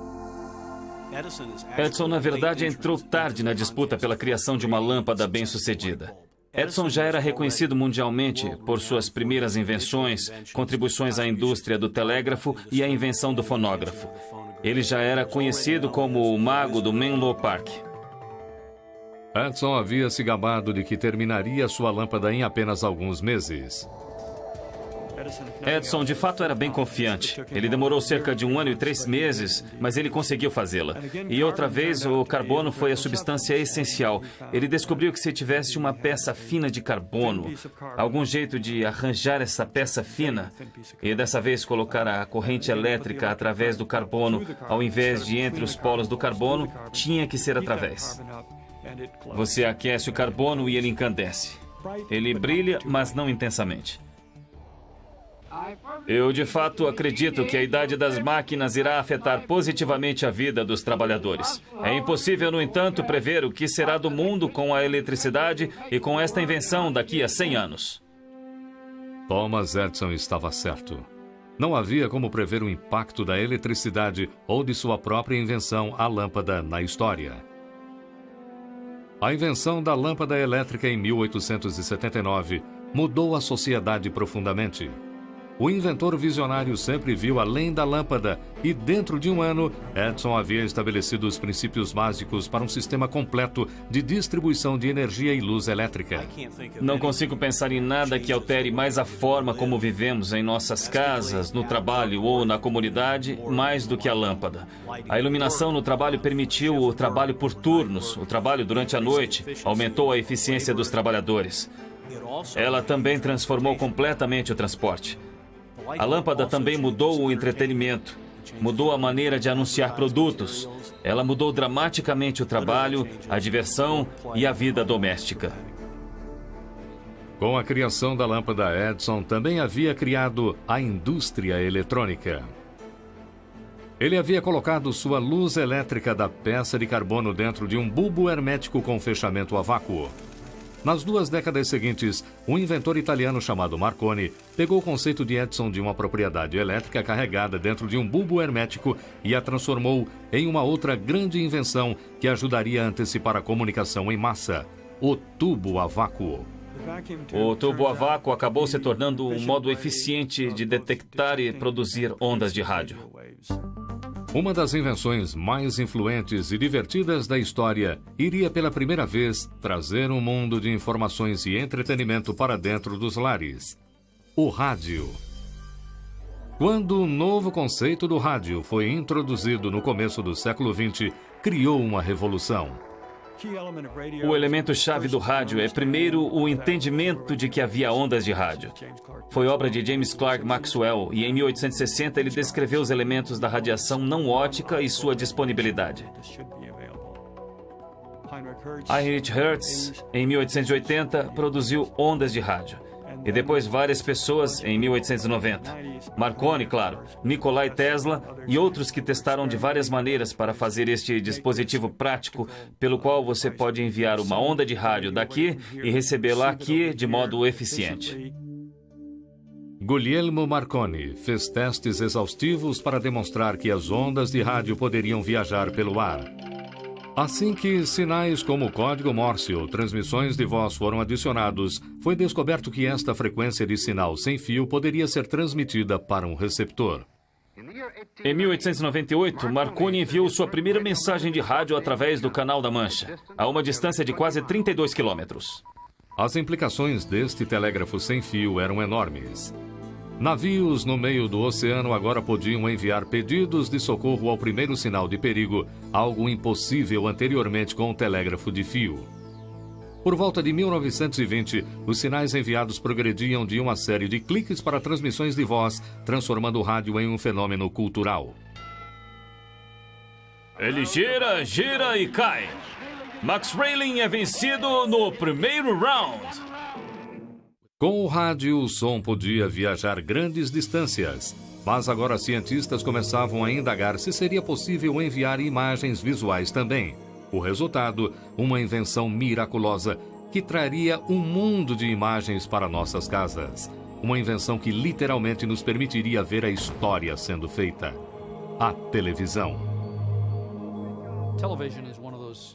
Edison, na verdade, entrou tarde na disputa pela criação de uma lâmpada bem-sucedida. Edison já era reconhecido mundialmente por suas primeiras invenções, contribuições à indústria do telégrafo e à invenção do fonógrafo. Ele já era conhecido como o mago do Menlo Park. Edison havia se gabado de que terminaria sua lâmpada em apenas alguns meses. Edison, de fato, era bem confiante. Ele demorou cerca de 1 ano e 3 meses, mas ele conseguiu fazê-la. E outra vez, o carbono foi a substância essencial. Ele descobriu que se tivesse uma peça fina de carbono, algum jeito de arranjar essa peça fina, e dessa vez colocar a corrente elétrica através do carbono, ao invés de entre os polos do carbono, tinha que ser através. Você aquece o carbono e ele incandesce. Ele brilha, mas não intensamente. Eu, de fato, acredito que a idade das máquinas irá afetar positivamente a vida dos trabalhadores. É impossível, no entanto, prever o que será do mundo com a eletricidade e com esta invenção daqui a 100 anos. Thomas Edison estava certo. Não havia como prever o impacto da eletricidade ou de sua própria invenção, a lâmpada, na história. A invenção da lâmpada elétrica em 1879 mudou a sociedade profundamente. O inventor visionário sempre viu além da lâmpada e, dentro de 1 ano, Edison havia estabelecido os princípios básicos para um sistema completo de distribuição de energia e luz elétrica. Não consigo pensar em nada que altere mais a forma como vivemos em nossas casas, no trabalho ou na comunidade, mais do que a lâmpada. A iluminação no trabalho permitiu o trabalho por turnos, o trabalho durante a noite, aumentou a eficiência dos trabalhadores. Ela também transformou completamente o transporte. A lâmpada também mudou o entretenimento, mudou a maneira de anunciar produtos. Ela mudou dramaticamente o trabalho, a diversão e a vida doméstica. Com a criação da lâmpada, Edison também havia criado a indústria eletrônica. Ele havia colocado sua luz elétrica da peça de carbono dentro de um bulbo hermético com fechamento a vácuo. Nas 2 décadas seguintes, um inventor italiano chamado Marconi pegou o conceito de Edison de uma propriedade elétrica carregada dentro de um bulbo hermético e a transformou em uma outra grande invenção que ajudaria a antecipar a comunicação em massa: o tubo a vácuo. O tubo a vácuo acabou se tornando um modo eficiente de detectar e produzir ondas de rádio. Uma das invenções mais influentes e divertidas da história iria pela primeira vez trazer um mundo de informações e entretenimento para dentro dos lares: o rádio. Quando o novo conceito do rádio foi introduzido no começo do século XX, criou uma revolução. O elemento-chave do rádio é, primeiro, o entendimento de que havia ondas de rádio. Foi obra de James Clerk Maxwell e, em 1860, ele descreveu os elementos da radiação não óptica e sua disponibilidade. Heinrich Hertz, em 1880, produziu ondas de rádio. E depois várias pessoas em 1890. Marconi, claro, Nikolai Tesla e outros que testaram de várias maneiras para fazer este dispositivo prático pelo qual você pode enviar uma onda de rádio daqui e recebê-la aqui de modo eficiente. Guglielmo Marconi fez testes exaustivos para demonstrar que as ondas de rádio poderiam viajar pelo ar. Assim que sinais como o código Morse ou transmissões de voz foram adicionados, foi descoberto que esta frequência de sinal sem fio poderia ser transmitida para um receptor. Em 1898, Marconi enviou sua primeira mensagem de rádio através do Canal da Mancha, a uma distância de quase 32 quilômetros. As implicações deste telégrafo sem fio eram enormes. Navios no meio do oceano agora podiam enviar pedidos de socorro ao primeiro sinal de perigo, algo impossível anteriormente com o telégrafo de fio. Por volta de 1920, os sinais enviados progrediam de uma série de cliques para transmissões de voz, transformando o rádio em um fenômeno cultural. Ele gira, gira e cai. Max Rayling é vencido no primeiro round. Com o rádio, o som podia viajar grandes distâncias, mas agora cientistas começavam a indagar se seria possível enviar imagens visuais também. O resultado, uma invenção miraculosa que traria um mundo de imagens para nossas casas. Uma invenção que literalmente nos permitiria ver a história sendo feita. A televisão.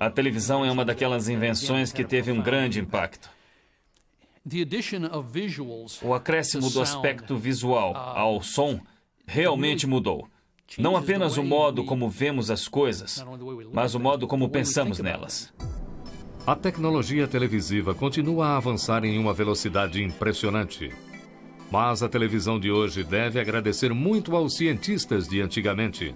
A televisão é uma daquelas invenções que teve um grande impacto. O acréscimo do aspecto visual ao som realmente mudou. Não apenas o modo como vemos as coisas, mas o modo como pensamos nelas. A tecnologia televisiva continua a avançar em uma velocidade impressionante. Mas a televisão de hoje deve agradecer muito aos cientistas de antigamente.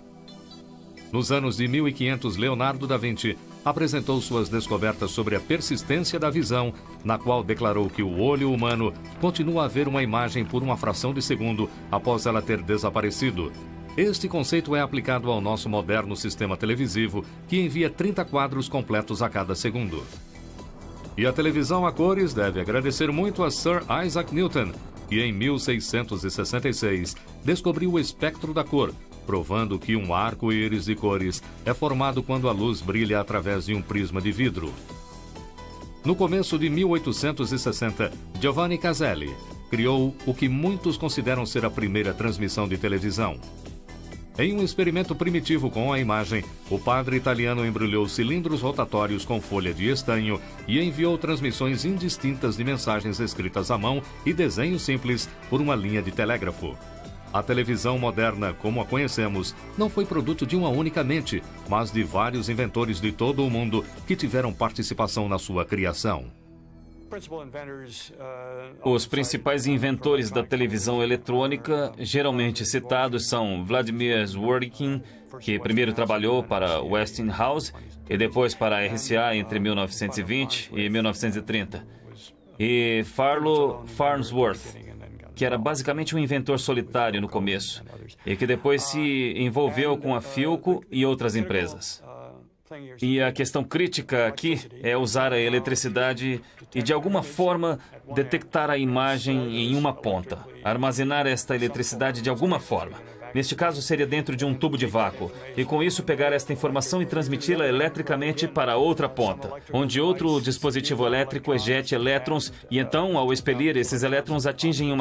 Nos anos de 1500, Leonardo da Vinci apresentou suas descobertas sobre a persistência da visão, na qual declarou que o olho humano continua a ver uma imagem por uma fração de segundo após ela ter desaparecido. Este conceito é aplicado ao nosso moderno sistema televisivo, que envia 30 quadros completos a cada segundo. E a televisão a cores deve agradecer muito a Sir Isaac Newton, que em 1666 descobriu o espectro da cor, provando que um arco-íris de cores é formado quando a luz brilha através de um prisma de vidro. No começo de 1860, Giovanni Caselli criou o que muitos consideram ser a primeira transmissão de televisão. Em um experimento primitivo com a imagem, o padre italiano embrulhou cilindros rotatórios com folha de estanho e enviou transmissões indistintas de mensagens escritas à mão e desenhos simples por uma linha de telégrafo. A televisão moderna, como a conhecemos, não foi produto de uma única mente, mas de vários inventores de todo o mundo que tiveram participação na sua criação. Os principais inventores da televisão eletrônica, geralmente citados, são Vladimir Zworykin, que primeiro trabalhou para Westinghouse e depois para a RCA entre 1920 e 1930, e Farnsworth, que era basicamente um inventor solitário no começo e que depois se envolveu com a Philco e outras empresas. E a questão crítica aqui é usar a eletricidade e, de alguma forma, detectar a imagem em uma ponta, armazenar esta eletricidade de alguma forma. Neste caso, seria dentro de um tubo de vácuo, e com isso pegar esta informação e transmiti-la eletricamente para outra ponta, onde outro dispositivo elétrico ejete elétrons, e então, ao expelir, esses elétrons atingem uma